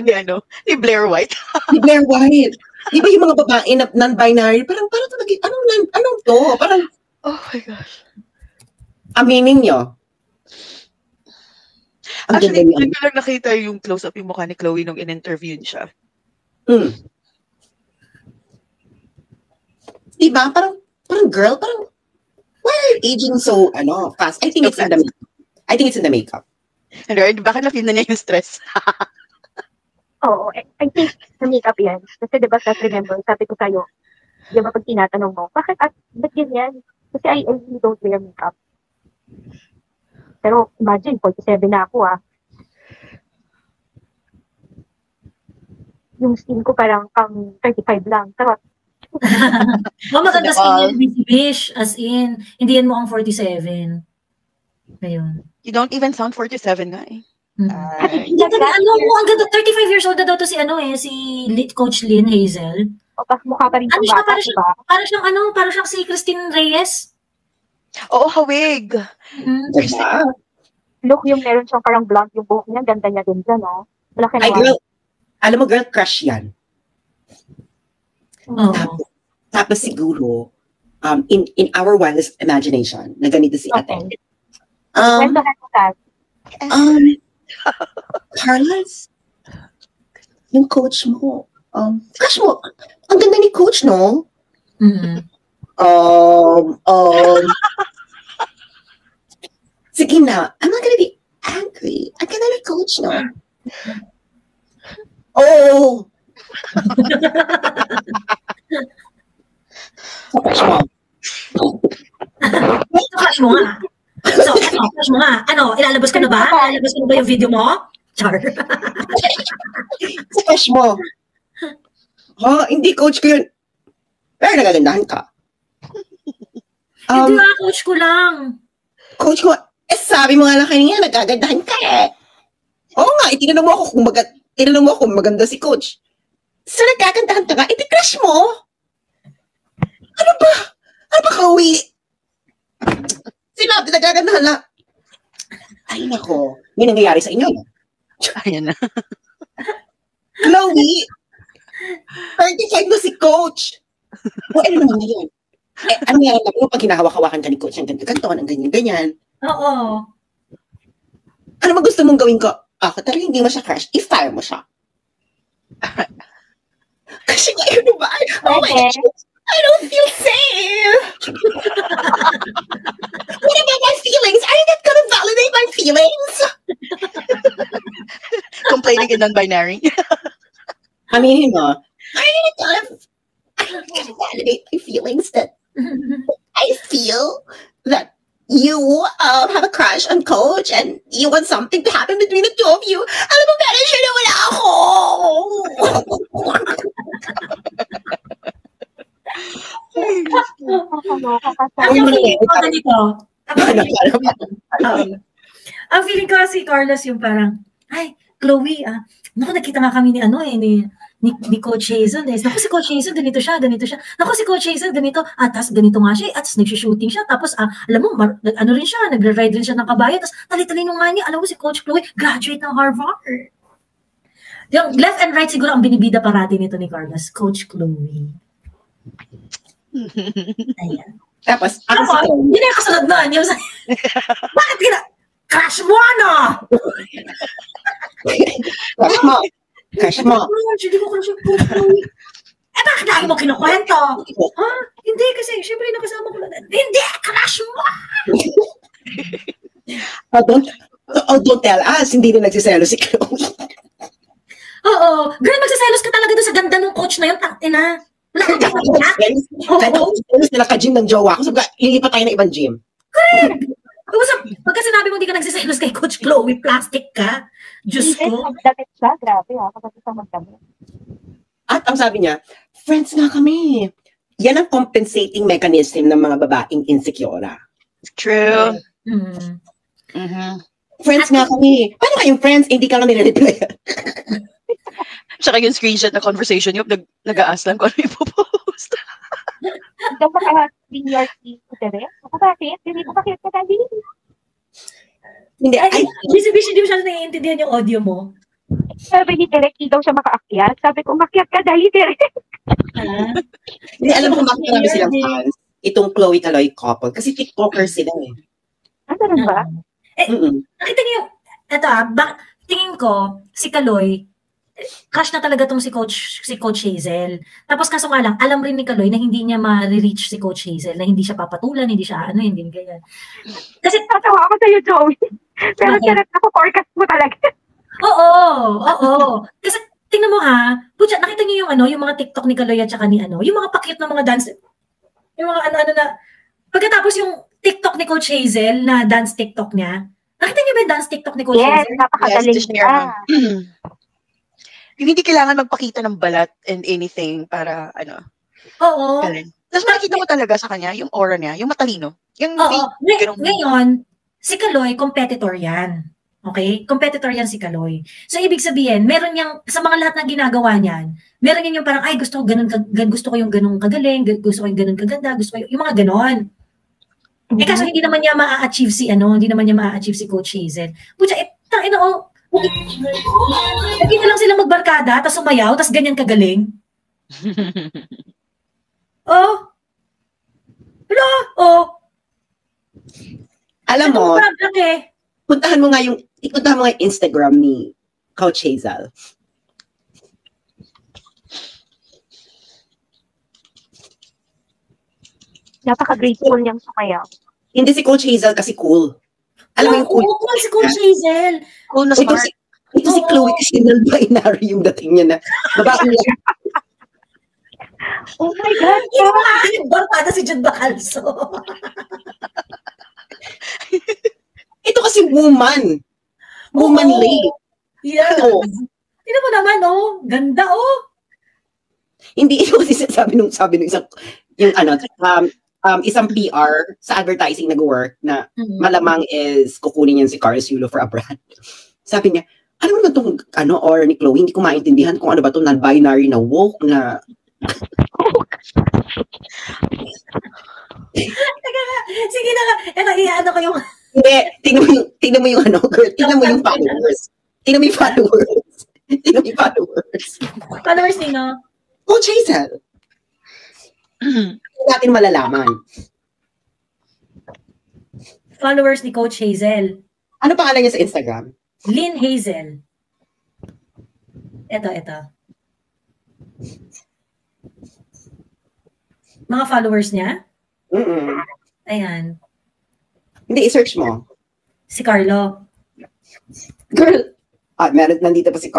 ni Blair White. Ni Blair White. Iba yung mga babae na non-binary. Parang talaga, anong to? Parang, oh my gosh. Aminin nyo. Actually, hindi ko lang nakita yung close-up yung mukha ni Chloe nung in-interview siya. Diba? Parang girl, why are you aging so, fast? I think it's in the makeup. Lord, bakit na-feel na niya yung stress? Oo, I think sa makeup yan. Kasi diba, remember, sabi ko sa'yo, diba pag tinatanong mo, ba't ganyan? Kasi I really don't wear makeup. Pero imagine, 47 na ako Yung skin ko parang 35 lang. Charot. Maganda skin yan, Bish. As in, hindi yan mo ang 47. Ngayon. You don't even sound 47 na eh. Ang ganda, 35 years old na daw to si Coach Lynn Hazel. Mukha pa rin siya, para siyang si Christine Reyes. Oo, hawig. Diba? Look, yung meron siyang parang blonde yung buhok niya, ganda niya din dyan, no? Malaki Ay, naman. girl, alam mo, girl, crush yan. Tapos siguro, in our wildest imagination, na ganito si ate. Kwentuhan mo ka. Carlos, yung coach mo, crush mo, ang ganda ni coach, no? Sige na, I'm not gonna be angry. Ang ganda ni coach, no? Oh! Crush mo. Crush mo nga. So, crush mo nga. Ano, ilalabas ka na ba? Ilalabas ka na ba yung video mo? Char. Crush mo. Hindi coach ko yun. Pero nagagandahan ka. Hindi coach ko lang. Coach ko, sabi mo nga lang kanina, nagagandahan ka eh. Oo nga, tinanong mo ako kung maganda si coach. So nagagandahan ka nga, crush mo. Ano ba? Chloe? Sinabi, nagagandahan na. Ay nako, may nangyayari sa inyo. Ayan na. Chloe, 35 na si coach. Ano naman yun? Ano nga lang mo pag hinahawak-hawakan ka ni coach, ang ganito, ang ganyan-ganyan. Oo. Ano ba gusto mong gawin ko? Ako talaga hindi mo siya crush, i-fire mo siya. Kasi ngayon ba? Oh my gosh, I don't feel safe. What about my feelings? Are you not gonna validate my feelings? Complaining in non-binary. Aminin mo, are you not gonna validate my feelings that I feel that you have a crush on coach and you want something to happen between the two of you? Alam mo, pero siya na wala ako. Ang feeling ko si Carlos yung parang, ay, Chloe, naku, nakita nga kami ni Coach Hazel. Naku, si Coach Hazel, ganito siya. Naku, si Coach Hazel, ganito. Tapos ganito nga siya. At nag-shooting siya. Tapos, alam mo, ano rin siya, nagre-ride rin siya ng kabayo. Tapos, tali-talino nga niya. Alam mo, si Coach Chloe, graduate ng Harvard. Yung left and right siguro ang binibida parati nito ni Carlos, Coach Chloe. Ayan. Tapos, yun yung kasunod na. Bakit crush mo, ano? Crush mo. Hindi ko crush yung Coach Chloe. Bakit lagi mo kinukwento? Hindi, kasi syempre nakasama ko lang. Hindi, crush mo! Don't tell us, hindi na nagsiselo si Chloe. Oo. Girl, magsaselos ka talaga doon sa ganda ng coach na yun. Tangina. Nag-selos nila ka-gym ng jowa ko. Sabi ka, lilipat tayo ng ibang gym. Correct. Pagka sinabi mo hindi ka nagsiselos kay Coach Chloe, plastic ka. Diyos ko. Magdamit siya, grabe kapag isang magdamit. At ang sabi niya, friends nga kami. Yan ang compensating mechanism ng mga babaeng insecure. True. Friends nga kami. Paano kayong friends? Hindi ka lang nire-reply. Tsaka yung screenshot na conversation yung nag-a-ask lang kung ano yung post. Ikaw ba ka-senior si Teresa? Bakit? Hindi ko bakit ka dali. Hindi. Busy-busy, di mo siya naiintindihan yung audio mo. Sabi ni Derek, daw siya makaakyat. Sabi ko, makyat ka dali, Derek. Hindi, alam ko bakit namin silang fans. Itong Chloe Kaloy couple. Kasi TikTokers sila eh. Ano ba? Nakita niyo, tingin ko, si Kaloy, crush na talaga tong si Coach Hazel. Tapos kaso nga lang, alam rin ni Kaloy na hindi niya ma-reach si Coach Hazel, na hindi siya papatulan, hindi siya hindi ganyan. Kasi tatawa ako sa'yo, Joey. Pero ako forecast mo talaga. Oo. Kasi tingnan mo ha, putya, nakita niyo yung mga TikTok ni Kaloy at saka ni yung mga pakit ng mga dance, yung mga na, pagkatapos yung TikTok ni Coach Hazel na dance TikTok niya, nakita niyo ba yung dance TikTok ni Coach Hazel? Yes, napakagaling niya. Yung hindi kailangan magpakita ng balat and anything para, Oo. Galing. Tapos makikita mo talaga sa kanya, yung aura niya, yung matalino. Yung Ngayon, si Kaloy, competitor yan. Okay? Competitor yan si Kaloy. So, ibig sabihin, meron niyang, sa mga lahat ng ginagawa niyan, meron niya yung parang, ay, gusto ko yung ganun kagaling, gusto ko yung ganun kaganda, gusto ko yung mga ganon. Eh kaso hindi naman niya ma-achieve si Coach Hazel. Pucha, hindi na lang sila magbarkada, tapos sumayaw, tapos ganyan kagaling. Oh. Hello? Oh. Alam mo, puntahan mo nga yung Instagram ni Coach Hazel. Napaka-grateful niyang sumayaw. Hindi si Coach Hazel kasi cool. Alam mo yung cool. Cool si Coach Hazel. Cool na smart. Ito si Chloe kasi non-binary yung dating niya na babae niya. Oh my God! Barkada si Jude Bacalso. Ito kasi woman. Womanly. Yeah. Tingnan mo naman, ganda, Hindi ito kasi sabi nung isang isang PR sa advertising nag-work na malamang is kukunin niya si Carlos Yulo for a brand. Sabi niya, ano naman itong or ni Chloe, hindi ko maintindihan kung ano ba itong non-binary na woke na sige na nga. Iano ko yung hindi, tingnan mo yung girl, tingnan mo yung followers. Tingnan mo yung followers. Tingnan mo yung followers. Followers nino? Coach Hazel. Hindi natin malalaman. Followers ni Coach Hazel. Ano pangalan niya sa Instagram? Lynn Hazel. Ito. Mga followers niya? Ayan. Hindi, i-search mo. Si Carlo. Girl. Nandito pa si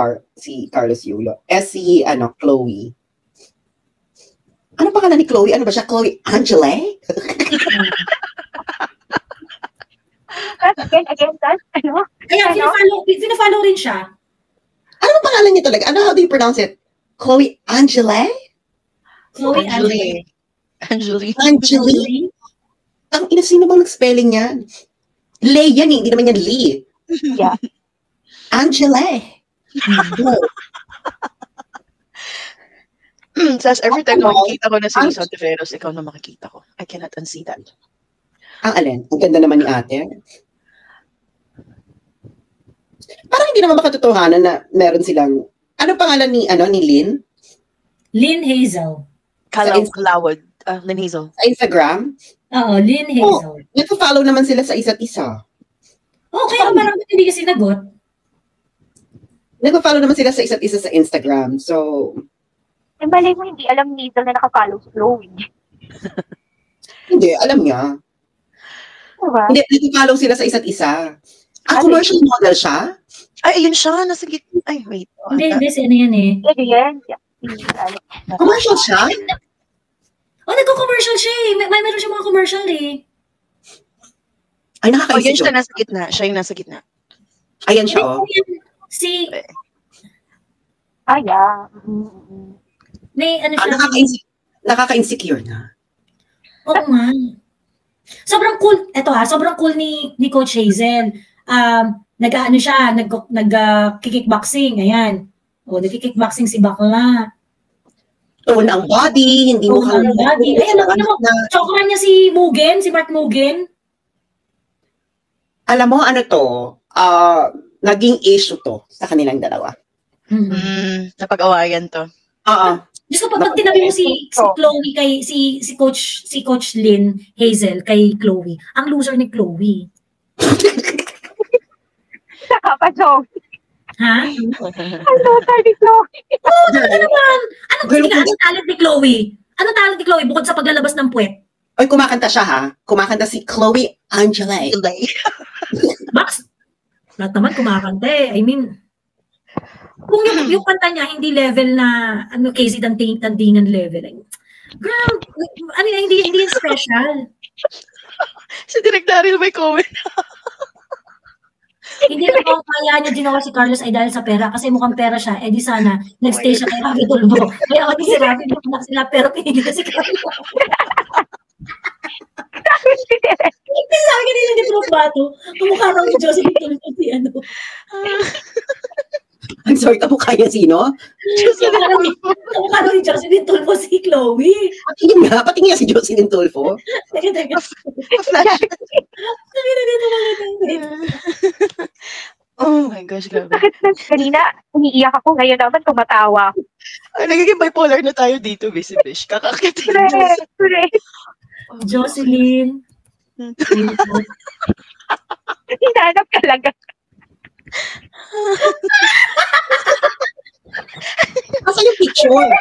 Carlos Yulo. Chloe. Ano pangalan ni Chloe? Ano ba siya? Chloe Angele? Again, ano? Ayan, pinafollow rin siya. Ano ba pangalan niya talaga? How do you pronounce it? Chloe Angele? Chloe Angele. Angeli? Ang sino bang nag-spelling niya? Le yan hindi naman yan Lee. Yeah. Angele. Sas, every time makikita ko na si Lisa Tiveros, ikaw na makikita ko. I cannot unsee that. Ang alin? Ang ganda naman ni ate. Parang hindi naman makatotohanan na meron silang, ano pangalan ni Lynn? Lynn Hazel. Kalawad. Lynn Hazel. Sa Instagram? Oo, Lynn Hazel. Nagpo-follow naman sila sa isa't isa. Kaya parang hindi kasi sinagot. Nagpo-follow naman sila sa isa't isa sa Instagram. So, malay mo hindi alam ni Hazel na naka-follow si Chloe. Hindi, alam niya. Diba? Hindi, nagpo-follow sila sa isa't isa. Commercial model siya? Ay, ayun siya. Nasa gitna. Ay, wait. Hindi, ano yan eh. Yan. Commercial siya? Nagko-commercial siya eh. Meron siya mga commercial eh. Ay, nakakaisip. Yun siya nasa gitna. Siya yung nasa gitna. Ayan siya, Si... yeah. Nakaka-insecure na. Oo nga. Sobrang cool. Sobrang cool ni Coach Hazel. Nag-kickboxing. Ayan. Nag-kickboxing si bakla. Tone ang body, hindi mo kang body. Chokoran niya si Mark Mugen. Alam mo, naging issue to sa kanilang dalawa. Napag-awayan to. Diyos ko, pag tinabi mo si Chloe kay si Coach Lynn Hazel kay Chloe, ang loser ni Chloe. Saka pa, Joe. Ha? Ang loser ni Chloe. Ano naman? Anong talent ni Chloe? Anong talent ni Chloe bukod sa paglalabas ng puwet? Ay, kumakanta siya ha? Kumakanta si Chloe Angele. Max, lahat naman kumakanta eh. I mean, kung yung kanta niya hindi level na Casey Tandingan level. Girl, hindi yung special. Si Direk Daryl may comment. Hindi na kung kaya niya ginawa si Carlos ay dahil sa pera kasi mukhang pera siya. Eh di sana nag-stay siya kay Ravi Tulbo. Kaya ako di si Ravi Tulbo sila pero pinili na si Carlos. Hindi sa akin nila ni Prof. Bato. Kumukha raw ni Josephine Tulfo si I'm sorry, kamukha niya sino? Kamukha ni Jocelyn Tulfo si Chloe. Patingin nga si Jocelyn Tulfo. Teka. Oh my gosh, grabe. Bakit kanina umiiyak ako, ngayon naman tumatawa ako. Nagiging bipolar na tayo dito, Busy Bish. Kakakit. Correct. Jocelyn. Hinanap talaga. Asan yung picture?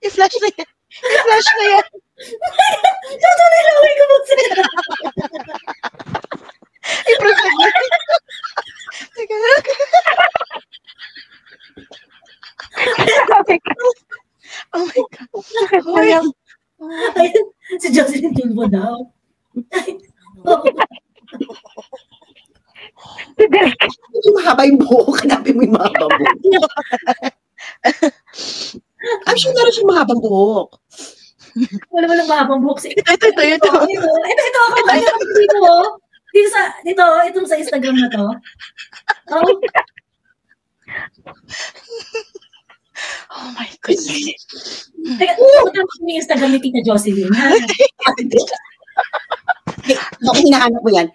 I-flash na yan. I-flash na yan. Tutuloy lang ako sila. I-protect na. Teka. Oh my God. Oh my God. Ay, si Jocelyn Tulfo daw. Yung mahaba yung buhok. Hanapin mo yung mahabang buhok. I'm sure na rin siya mahabang buhok. Wala mahabang buhok. Ito. Ito ako. Dito, itong sa Instagram na to. Oh my goodness. Teka, yung Instagram ni Tita Jocelyn. Bakit hinahanap mo yan?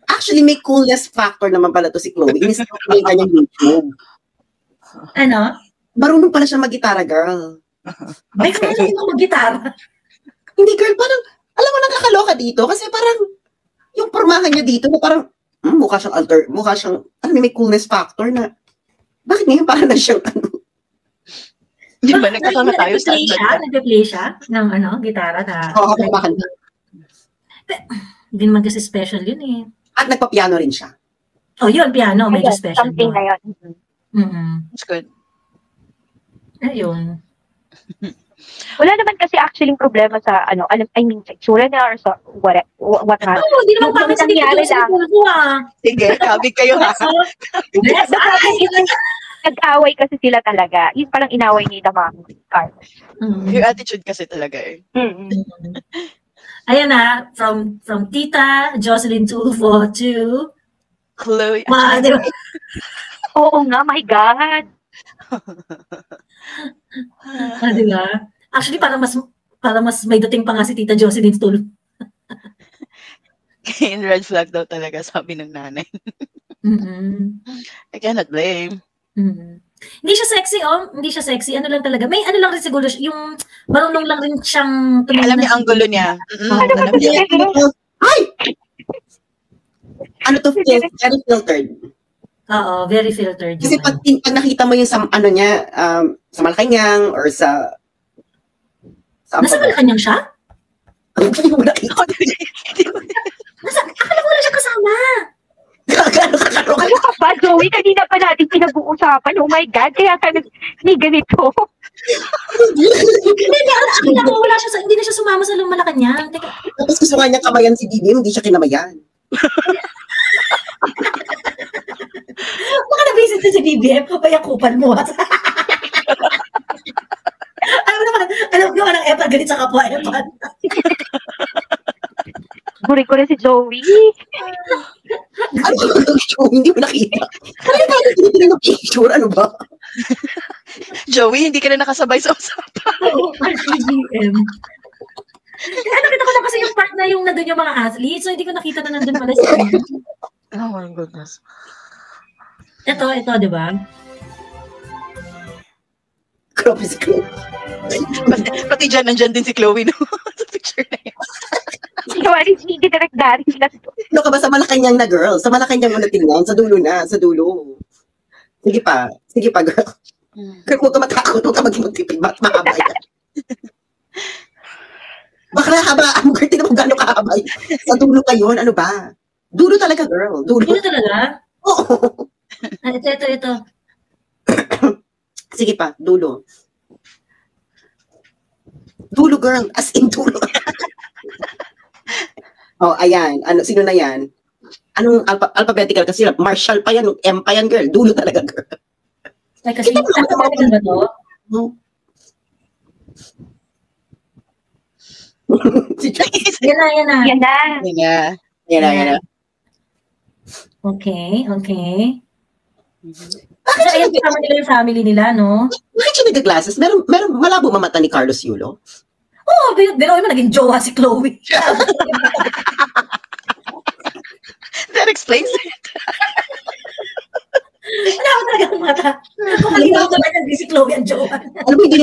Actually, may coolness factor naman pala to si Chloe. Inis-stop na yung kanyang YouTube. Ano? Marunong pala siya mag-gitara, girl. May kaya mo mag-gitara. Hindi, girl, parang, alam mo, nakakaloka dito. Kasi parang, yung pormahan niya dito, na parang, mukha siyang, may coolness factor na, bakit ngayon parang na siyang, Di ba, nagkakama tayo sa nag-play siya ng gitara na. Oo, kapag Hindi naman kasi special yun eh. At nagpa-piano rin siya. Oh, yun, piano. Medyo special. Something na yun. That's good. Ayun. Wala naman kasi actually problema sa, sa itsura niya or sa what not. Oo, hindi naman kami sa nangyari lang. Sige, kabig kayo ha. Nag-away kasi sila talaga. Yun palang inaway ni Damang Carlos. Yung attitude kasi talaga eh. Ayan na, from Tita Jocelyn Tulfo to Chloe. Oo nga, my God. Diba? Actually, para mas may dating pa nga si Tita Jocelyn Tulfo. In red flag daw talaga, sabi ng nanay. I cannot blame. Hindi siya sexy, Hindi siya sexy. Ano lang talaga. May ano lang rin siguro, yung marunong lang rin siyang tumingin. Alam niya ang gulo niya. Ay! Ano to, very filtered. Oo, very filtered. Kasi pag nakita mo yung sa Malacanang or sa nasa Malacanang siya? Hindi mo nakita. Akala ko na siya kasama. Ano ka ba, Joey? Kanina pa natin pinag-uusapan. Oh my God, kaya ka ni ganito. Hindi na siya sumama sa Malacanang. Tapos gusto nga niya kamayan si Bibi, hindi siya kinamayan. Baka na-visit na si BBM, papayakupan mo. Alam mo naman ang Epan, galit sa kapwa Epan. Gurin ko na si Joey. Ano ba Joey? Hindi mo nakita. Ano ba yung picture? Ano ba? Joey, hindi ka na nakasabay sa usapan. Oo, BBM. Nakita ko lang kasi yung part na yung nandun yung mga athletes, so hindi ko nakita na nandun pala siya. Oh my goodness. Ito, di ba? Grabe si Chloe. Pati dyan, nandyan din si Chloe, no? Sa picture na yan. Hindi direct dari sila. Ano ka ba sa Malacanang na, girl? Sa Malacanang mo na tingnan. Sa dulo na, sa dulo. Sige pa, girl. Girl, huwag ka matakot, huwag ka magtipid. Mahaba yan. Baka nahabaan mo, girl, tingnan mo gano'ng kahabay. Sa dulo ka yun, ano ba? Dulo talaga, girl. Dulo talaga? Oo. Ito. Sige pa, dulo. Dulo, girl. As in, dulo. Ayan. Sino na yan? Anong alphabetical kasi? Marshall pa yan. M pa yan, girl. Dulo talaga, girl. Ay, kasi alphabetical ba to? No. Yan na. Yan na. Okay. Kasi ayun, kasama nila yung family nila, no? Bakit siya nagka-glasses? Meron malabo mamata ni Carlos Yulo? Oo, binuwi mo naging jowa si Chloe. That explains it. Wala ko talaga mata. Kung malinaw ko lang si Chloe ang jowa. Alam mo, hindi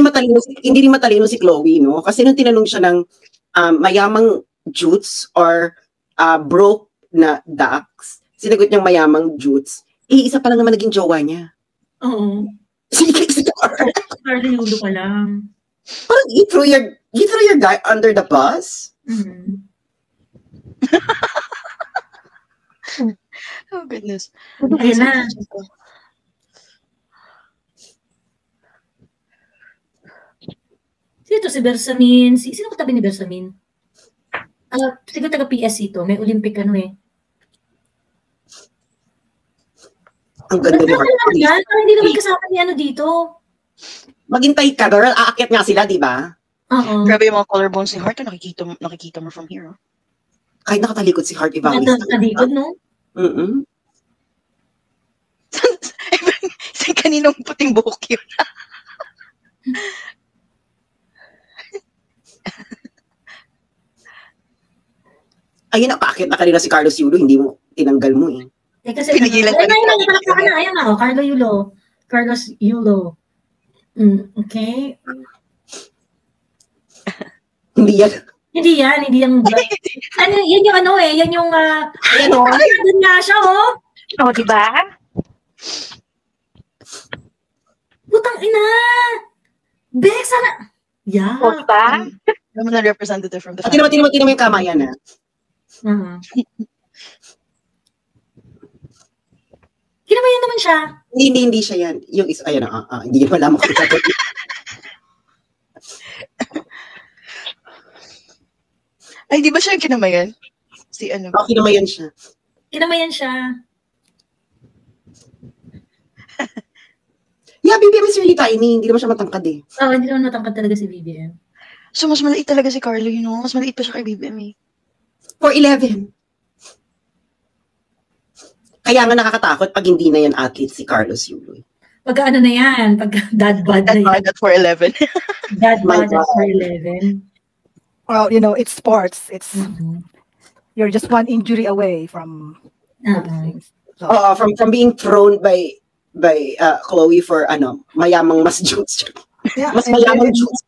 rin matalino si Chloe, no? Kasi nung tinanong siya ng mayamang Jutes or broke na Dax, sinagot niyang mayamang Jutes, isa pa lang naman naging jowa niya. Oo. Si Carlo Yulo pa lang. Parang you threw your guy under the bus? Mm-hmm. Oh, goodness. Ayun na. Sino si Bersamin? Sino katabi ni Bersamin? Siguro taga PSC to. May Olympic ano eh. Ang ganda ni Hartley. Hindi naman kasama ni ano dito. Maghintay ka, girl. Aakyat nga sila, di ba? Oo. Grabe yung mga collarbones ni Hart. Nakikita mo from here. Kahit nakatalikod si Hart Evangelista. Nakatalikod, no? Sa kaninong puting buhok yun. Ayun, napakit na kanina si Carlos Yulo. Hindi mo, tinanggal mo eh. Kasi pinigilan ko na. Ayan na, Carlo Yulo. Carlos Yulo. Okay. Hindi yan. Hindi yan. Ano, yan yung ano eh, yan yung, ayan o, doon nga siya o. O, diba? Putang ina! Bex, sana! Yeah. O, diba? Naman na representative from the family. Tingnan mo yung kamayan na. Kinamayan naman siya. Hindi siya yan. Yung isa, ayan hindi ko alam kung ito. Ay, di ba siya yung kinamayan? Si ano? Kinamayan siya. Kinamayan siya. Yeah, BBM is really tiny. Hindi naman siya matangkad eh. Oo, hindi naman matangkad talaga si BBM. So, mas maliit talaga si Carlo, you know? Mas maliit pa siya kay BBM eh. 4'11". Kaya nga nakakatakot pag hindi na yan athlete si Carlos Yulo. Pagka ano na yan, pagka dad bod na yan. Dad bod at 4'11". Dad bod at 4'11". Well, you know, it's sports. It's you're just one injury away from other things. So, from being thrown by Chloe for mayamang mas juice. Yeah, mas mayamang juice.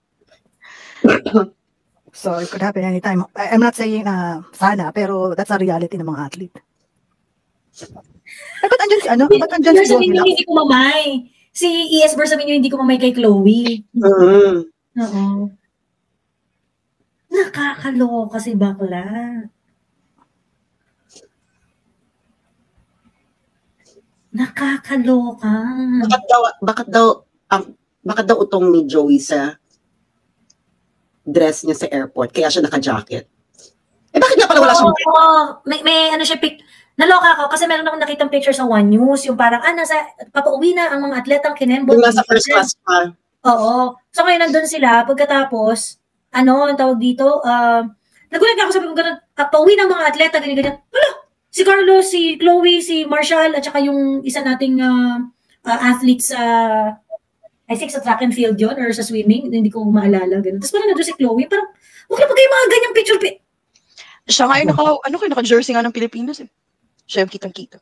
So it could happen anytime. I'm not saying sana, pero that's a reality ng mga athlete. Ba't andyan si ano? Ba't andyan si Bersamin yung hindi ko mamay. Si ES Bersamin yung hindi ko mamay kay Chloe. Oo. Nakakaloka si bakla. Nakakaloka. Bakit daw utong ni Joey sa dress niya sa airport, kaya siya naka-jacket. Bakit nga pala wala siyang... May ano siya, naloka ako kasi meron akong nakitang picture sa One News, yung parang, papauwi na ang mga atletang kinembot. Yung nasa first class pa. Oo. So ngayon nandun sila, pagkatapos, ang tawag dito, nagulat ako, sabi ko gano'n, pauwi ng mga atleta, ganyan. Wala! Si Carlos, si Chloe, si Marshall, at saka yung isa nating athletes sa, I think sa track and field yun, or sa swimming, hindi ko maalala, gano'n. Tapos parang nandun si Chloe, parang, huwag na kayo mga ganyang picture. Siya nga yung naka-jersey nga ng Pilipinas eh. Siya yung kitang-kita.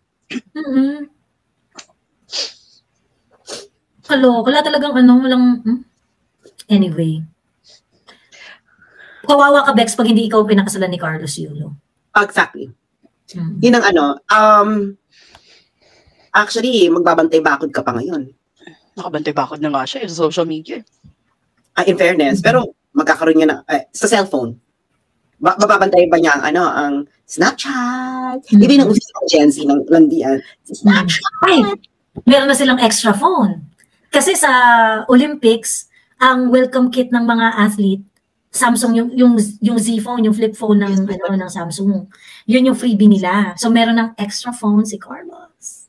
Wala talagang walang, anyway. Kawawa ka, Bex, pag hindi ikaw pinakasalan ni Carlos Yulo. Exactly. Yun ang actually, magbabantay-bakod ka pa ngayon. Nakabantay-bakod na nga siya sa social media. In fairness, pero magkakaroon niya na, sa cellphone, mababantay ba niya ang Snapchat? Hindi nang uso sa Gen Z ng landian. Snapchat! Ay, meron na silang extra phone. Kasi sa Olympics, ang welcome kit ng mga athlete, Samsung, yung Z phone, yung flip phone ng Samsung. Yun yung freebie nila. So, meron ng extra phone si Carlos.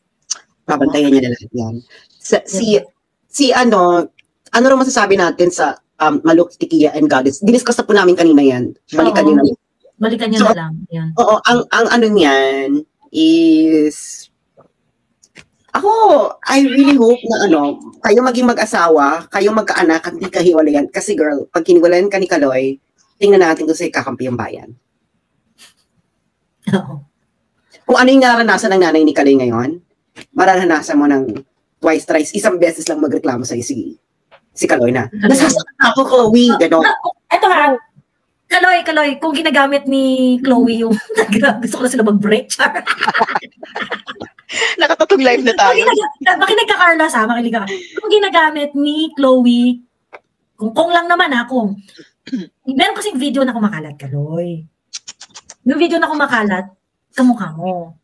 Babantayan niya na lahat yan. Ano rin masasabi natin sa Maluk, Tikia, and Goddess? Diniscuss na po namin kanina yan. Balikan nyo na. Balikan nyo na lang. Yan. Oo, ang ano niyan is Ako, I really hope na kayo maging mag-asawa, kayo magkaanak, hindi kahiwalayan. Kasi girl, pag hiniwalayan ka ni Kaloy, tingnan natin kung sa'yo kakampi ang bayan. Oo. Kung ano yung naranasan ng nanay ni Kaloy ngayon, mararanasan mo ng twice, thrice, isang beses lang magreklamo sa'yo si Kaloy na. Nasasaktan ako, Chloe, gano'n. Ito ha, Kaloy, kung ginagamit ni Chloe yung gusto ko na sila mag-break. Nakatatong live na tayo. Makinig ka, Carlos, ha? Makinig ka. Kung ginagamit ni Chloe, kung lang naman ha, meron kasing video na kumakalat, Kaloy. Yung video na kumakalat, kamukha mo.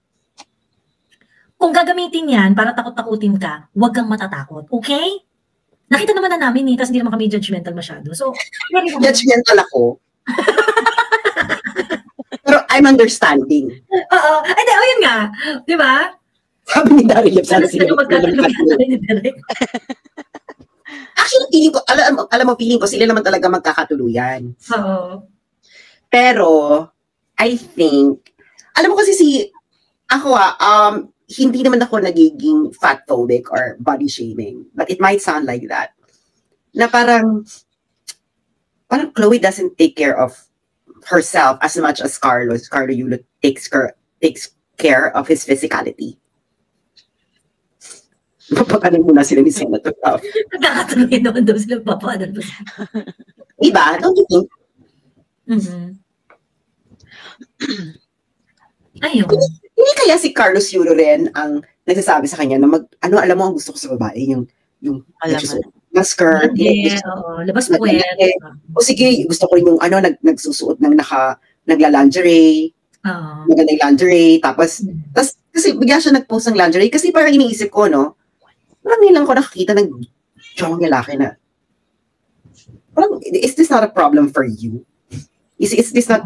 Kung gagamitin yan para takot-takutin ka, huwag kang matatakot. Okay? Nakita naman na namin tapos hindi naman kami judgmental masyado. So, judgmental ako. Pero I'm understanding. Oo. Hindi, yun nga. Di ba? Sabi ni Daryl, sana sila Actually, feeling ko, alam mo, feeling ko, sila naman talaga magkakatuluyan. Oo. Pero, I think, alam mo kasi ako hindi naman ako nagiging fatphobic or body shaming. But it might sound like that. Na parang Chloe doesn't take care of herself as much as Carlo Yulo takes care of his physicality. Papakanan muna sila ni Senator Ralph. Nagkakatuloy naman daw sila papaanan pa sila. Diba? Don't you think? Mm-hmm. Ayun. Hindi kaya si Carlos Yulo rin ang nagsasabi sa kanya na alam mo ang gusto ko sa babae, yung na skirt. Labas puwet. O sige, gusto ko rin yung nagsusuot ng nagla-lingerie. Magandang lingerie. Tapos kasi bigla siya nag-post ng lingerie kasi parang iniisip ko, parang nilang ko nakakita ng jowang lalaki na parang, is this not a problem for you? Is this not,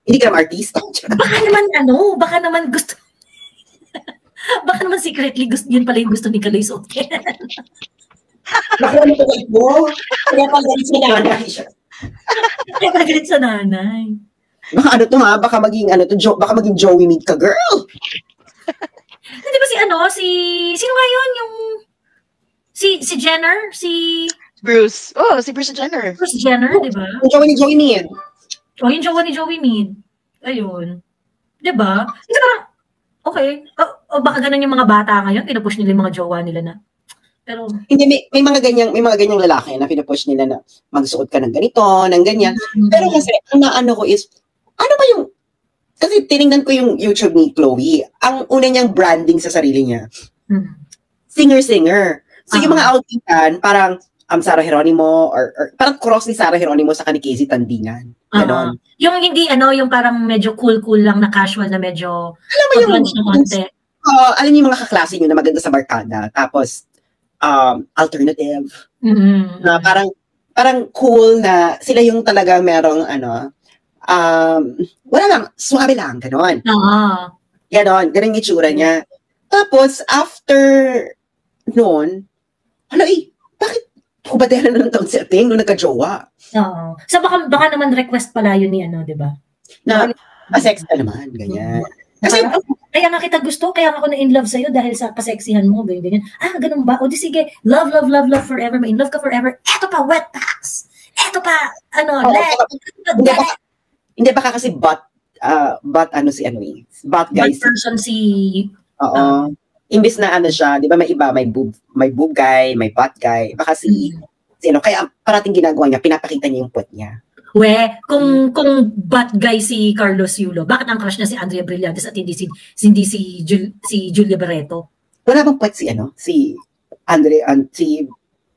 hindi ka naman artista? Baka naman gusto, baka naman secretly yun pala yung gusto ni Kaloy Soten. Naku, ano ko mo? Kaya pagalit sa nanay siya. Kaya pagalit sa nanay. Baka baka maging Joey Mead ka, girl. Hindi ba sino nga yun? Si Jenner? Bruce. Oh, si Bruce Jenner. Bruce Jenner, di ba? Yung Joey Mead. Yung jowa ni Joey Mead. Ayun. Di ba? Kasi parang, okay. Baka ganun yung mga bata ngayon, pinupush nila yung mga jowa nila na. Pero hindi, may mga ganyang lalaki na pinupush nila na magsuot ka ng ganito, ng ganyan. Pero kasi, ang naano ko is, ano ba yung, kasi tinignan ko yung YouTube ni Chloe, ang una niyang branding sa sarili niya, singer-singer. So yung mga outfitan, parang, Sarah Geronimo, or parang cross ni Sarah Geronimo sa ni Casey Tandingan. Ganon. Yung hindi, yung parang medyo cool lang na casual na medyo, alam mo yung, alam niyo yung mga kaklase niyo na maganda sa barkada, tapos, alternative, na parang cool na sila yung talaga merong wala lang, suwabe lang, ganon. Ganon yung itsura niya. Tapos, after noon, bakit hubadera na ng taon si Ating nung nagka-jowa? Oo. So, baka naman request pala yun ni di ba? Na, sex ka naman, ganyan. Kasi, kaya nga kita gusto, kaya nga ako na in love sa'yo dahil sa kaseksihan mo, ganyan. Ganun ba? O di sige, love forever, ma-in love ka forever. Eto pa, wet packs. Eto pa, hindi baka kasi bot guy. Bot person si... Oo. Imbis na siya, di ba may iba, may boob guy, may bot guy. Baka kaya parating ginagawa niya, pinapakita niya yung puwet niya. Kung bad guy si Carlos Yulo, bakit ang crush niya si Andrea Brillantes at hindi si Julia Barreto? Wala bang puwet si Andrea, si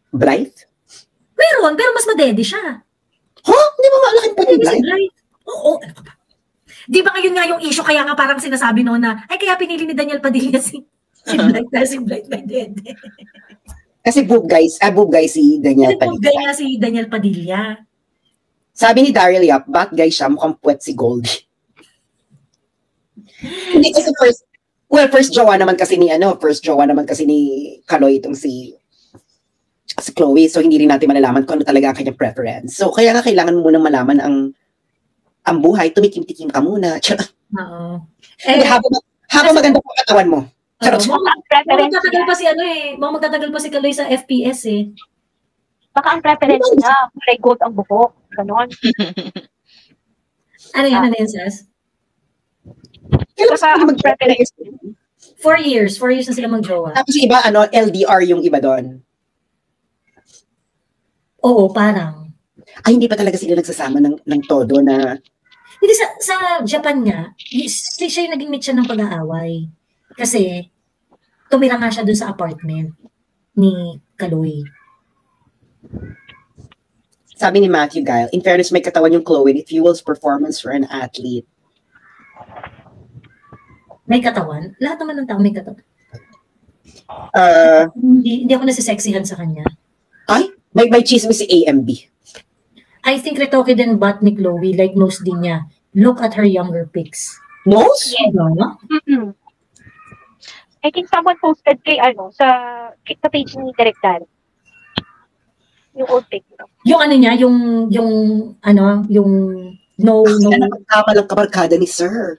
Blythe? Meron, pero mas madede siya. Hindi ba malaking puwet ni Blythe? Oo, ano ka ba? Di ba ngayon nga yung issue, kaya nga parang sinasabi noon na, kaya pinili ni Daniel Padilla si Blythe may dede. Kasi boob guy si Daniel Padilla. Boob guy nga si Daniel Padilla. Sabi ni Daryl Yap, bad guy siya, mukhang puwet si Goldie. Hindi kasi first jowa naman kasi ni Kaloy itong si Chloe. So hindi rin natin malalaman kung ano talaga ang kanyang preference. So kaya nga kailangan mo munang malaman ang buhay, tumikim-tikim ka muna. Oo. Habang maganda pa katawan mo. Magtatagal pa si magtatagal pa si Kaloy sa FPS eh. Baka ang preference niya, kulay gold ang buhok. Ganon. Ano yun, Sas? Baka ang preference 4 years na sila mag-jowa. Tapos iba, LDR yung iba doon. Oo, parang. Ay, hindi pa talaga sila nagsasama ng todo na... Hindi, sa Japan nga, siya yung naging meet siya ng pag-aaway. Kasi, tumira nga siya doon sa apartment ni Kaloy. Sabi ni Matthew Guile, in fairness, may katawan yung Chloe, it fuels performance for an athlete. May katawan? Lahat naman ng tao may katawan. Hindi ako nasisexihan sa kanya. Ay, may chismis si AMB. I think retoke din butt ni Chloe, like nose din niya. Look at her younger pics. Nose? Yes. I think someone posted kay sa page ni Direk Dan. Yung old pic. Yung niya, yung no. Nakakama lang kabarkada ni Sir.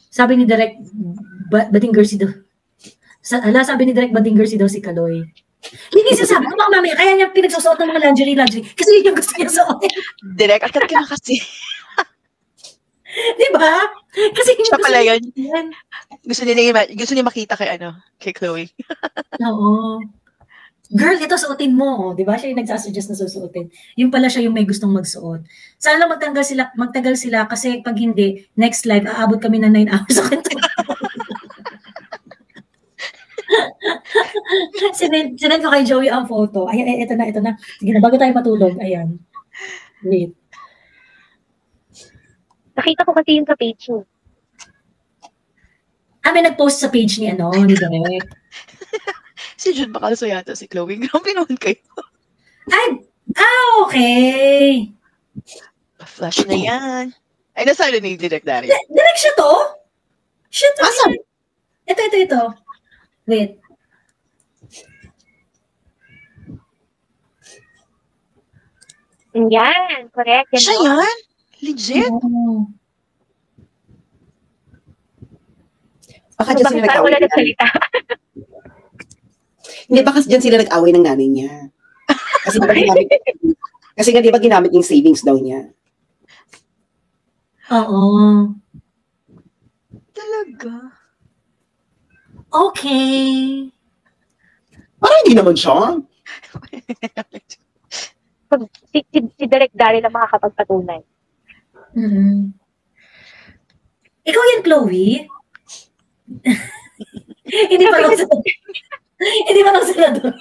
Sabi ni Direk Badinger si daw. Sabi ni Direk Badinger si daw si Kaloy. Hindi siya sabi, mamaya, kaya niya pinagsusuot ng mga lingerie. Kasi yun yung gusto niya suotin. Direk, akat ka na kasi. Diba? Kasi siya pala yun. Gusto niya makita kay Chloe. Oo. Girl, ito suotin mo. Diba? Siya yung nagsasuggest na susuotin. Yung pala siya yung may gustong magsuot. Sana magtagal sila kasi pag hindi, next live, aabot kami ng 9 hours sa kwento. Sinend ko kay Joey ang photo. Ay, ito na. Sige na, bago tayo matulog. Ayan. Wait. Nakita ko kasi yun sa page mo. May nag-post sa page ni Direk. Si Jun Bacalso yata si Chloe. Grabe naman kayo. Okay. Flash na yan. Ay, nasa ni Direk Dario. Direk siya to? Siya to. Awesome. Ito. Wait. Yan, correct. Yan siya yan? Legit? Baka dyan sila nag-away ng nanay. Hindi, baka dyan sila nag-away ng nanay niya. Kasi nga di ba ginamit yung savings daw niya? Oo. Talaga? Okay. Parang hindi naman siya. Si Direk Daryl lang makakapagpatunay. Ikaw yan, Chloe? Hindi pa lang sila doon.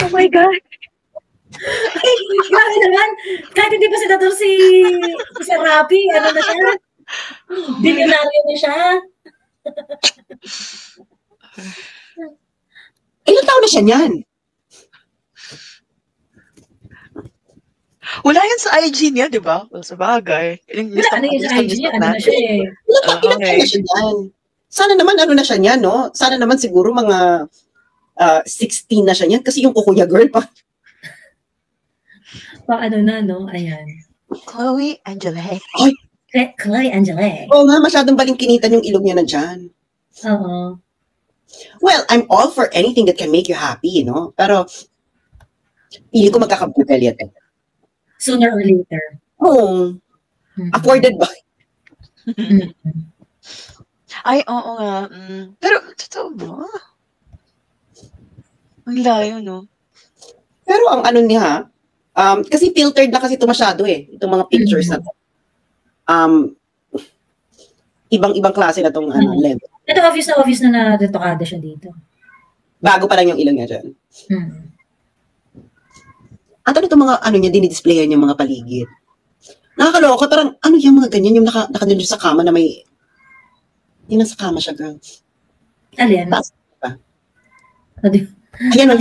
Oh my God. Ay, grabe naman. Kahit hindi pa sila doon si Rapi, na siya? Bilyonaryo na siya. Ilang taon na siya niyan? Wala yan sa IG niya, di ba? Well, sa bagay. Wala yan sa IG niya. Ano na siya eh. Ilang taon na siya niyan? Sana naman na siya niyan, no? Sana naman siguro mga 16 na siya niyan kasi yung kukuya girl pa. Ayan. Chloe Angele. Ay! Chloe Angele. Oo nga, masyadong balingkinitan yung ilong niya na dyan. Oo. Well, I'm all for anything that can make you happy, Pero, pili ko magkakabugel yan. Sooner or later. Oo. Afforded ba? Ay, oo nga. Pero, totoo ba? Ang layo, no? Pero ang niya, kasi filtered na kasi ito masyado itong mga pictures na to. Ibang klase na itong level. Ito obvious na retokada siya dito. Bago pa lang yung ilong niya dyan. At itong mga niya, dinidisplayan yung mga paligid. Nakakaloka, parang yung mga ganyan, yung nakadun sa kama na may, yung nasa kama siya, girl. Alin? Taas ba? Ayan,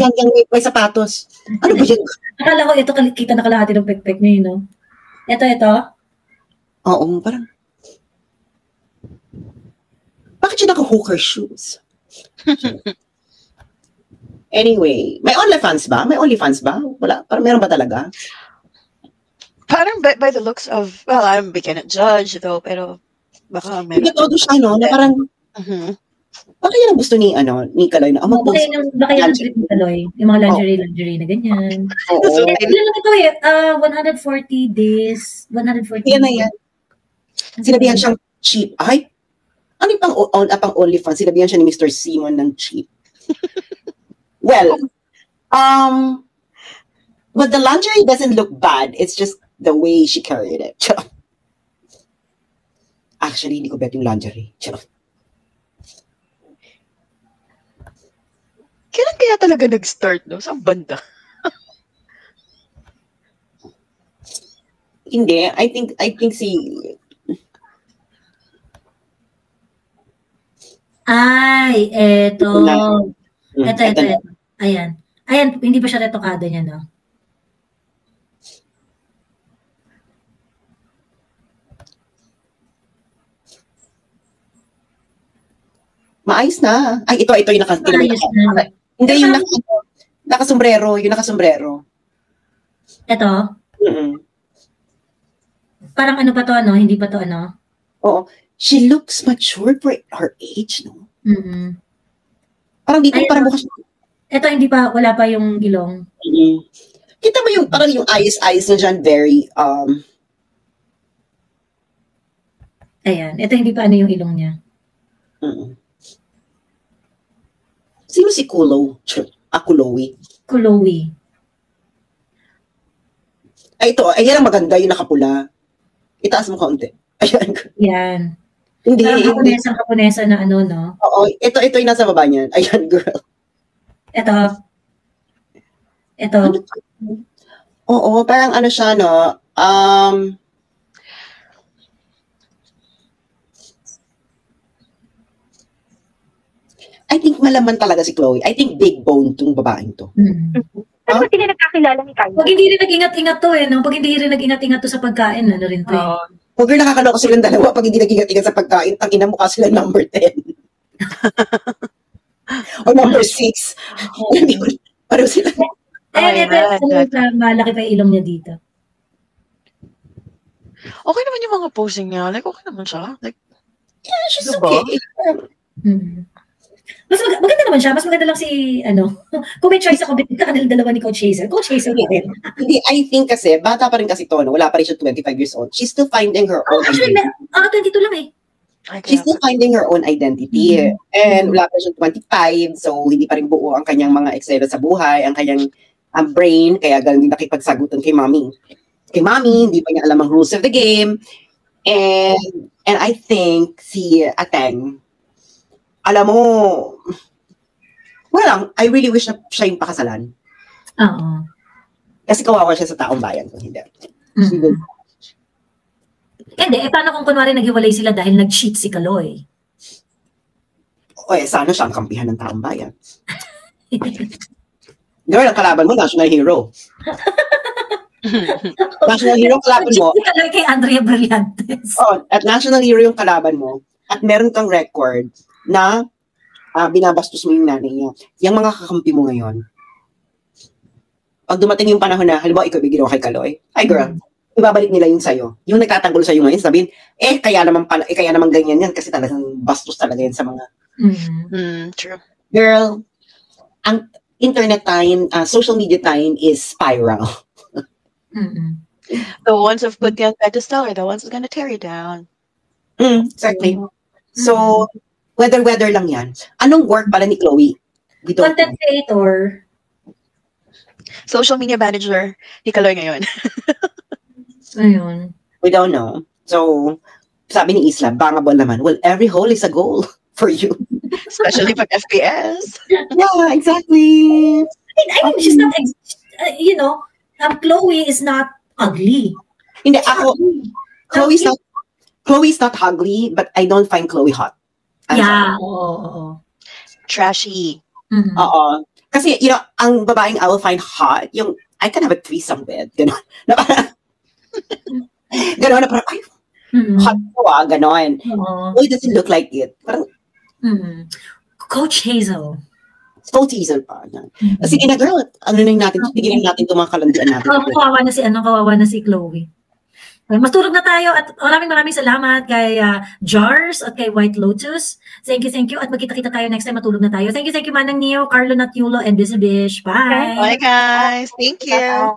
may sapatos. Ano ba yan? Akala ko ito, kita na kalahati ng pekpek niya, no? Ito? Oo, parang, bakit siya naka-hooker shoes? Anyway, may OnlyFans ba? Wala. Parang meron ba talaga? Parang by the looks of, well, we cannot judge though, pero baka Hindi todo siya, no? Na parang, baka yan ang gusto ni Kaloy na, baka yan ang trip ni Kaloy. Yung mga lingerie na ganyan. Oo. Ilan lang ito 140 days, 140 yan na yan. Sinabihan siyang cheap. Ay, ano yung pang OnlyFans? Sinabihan siya ni Mr. Simon ng cheap. Well, but the lingerie doesn't look bad. It's just the way she carried it. Actually, hindi ko bet yung lingerie. Kailan kaya talaga nag-start, no? Sa banda? Hindi. I think si... Ay, eto. Ito. Ayan. Hindi pa siya retokado niya, no? Maayos na. Ay, ito yung hindi, yung nakasombrero. Yung nakasombrero. Ito? Parang ano pa to, ano? Hindi pa to, ano? Oo. She looks mature for her age, no? Parang dito, parang bukas. Ito, wala pa yung ilong. Kita mo yung, parang yung eyes na dyan, very, Ayan. Ito, hindi pa ano yung ilong niya. Sino si Kulo? Kuloy. Kuloy. Ay, ito. Ayan ang maganda, yung nakapula. Itaas mo kaunti. Ayan. Yan. Hindi. Kapunesa na ano, no? Oo. Ito yung nasa baba niyan. Ayan, girl. Ito. Oo, parang ano siya, no? I think malaman talaga si Chloe. I think big bone tong babaeng to. Pero hindi na nagkakilala ni Kyle. Pag hindi rin nag-ingat-ingat to no? Pag hindi rin nag-ingat-ingat to sa pagkain, ano rin to Huwag rin nakakaloka silang dalawa pag hindi nag-ingat-ingat sa pagkain. Tangina mukha sila number 10. O number 6. Pareho sila. Malaki pa yung ilong niya dito. Okay naman yung mga posing niya. Like, okay naman siya. Like, yeah, she's okay. Mas maganda naman siya. Mas maganda lang si, kung may choice ako, bitin ka kanila dalawa ni Coach Hazel. Coach Hazel pa rin. Hindi, I think kasi, bata pa rin kasi to, no? Wala pa rin siya 25 years old. She's still finding her own actually, identity. 22 lang eh. She's still finding her own identity. And wala pa siya 25, so hindi pa rin buo ang kanyang mga eksena sa buhay, ang kanyang brain, kaya ganun din nakipagsagutan kay mommy. Kay mommy, hindi pa niya alam ang rules of the game. And I think si Ateng, alam mo, well, I really wish na siya yung pakasalan. Oo. Kasi kawawa siya sa taong bayan kung hindi. Hindi, paano kung kunwari naghiwalay sila dahil nag-cheat si Kaloy? Sana siya ang kampihan ng taong bayan. Girl, ang kalaban mo, national hero. National hero kalaban mo. Si Kaloy kay Andrea Brillantes. At national hero yung kalaban mo. At meron kang record na binabastos mo yung nanay niya. Yung mga kakampi mo ngayon, pag dumating yung panahon na, halimbawa, ikaw ginawa kay Kaloy, ay girl, ibabalik nila yun sa'yo. Yung nagtatanggol sa'yo ngayon, sabihin, kaya naman ganyan yan, kasi talagang bastos talaga yan sa mga... True. Girl, ang internet time, social media time is spiral. The ones who've put you on pedestal are the ones who's gonna tear you down. Exactly. So, weather lang yan. Anong work pala ni Chloe? Content creator. Social media manager ni Kaloy ngayon. Ayun. We don't know. So, sabi ni Isla, bangable naman. Well, every hole is a goal for you. Especially pag FPS. Yeah, exactly. I mean, she's not, Chloe is not ugly. Hindi, ako, Chloe's not ugly, but I don't find Chloe hot. Oo. Trashy. Oo. Kasi, ang babaeng I will find hot, yung, I can have a threesome with, gano'n. Gano'n na parang, ay, hot ko gano'n. Chloe doesn't look like it. Parang, Coach Hazel. Coach Hazel pa. Sige na, girl, tigilan natin itong mga kalandian natin. Kawawa na si Chloe. Matulog na tayo at maraming salamat kay Jars at kay White Lotus. Thank you. At magkita-kita tayo next time. Matulog na tayo. Thank you, Manang Neo, Carlo Natiulo, and Busy Bish. Bye. Bye, guys. Thank you.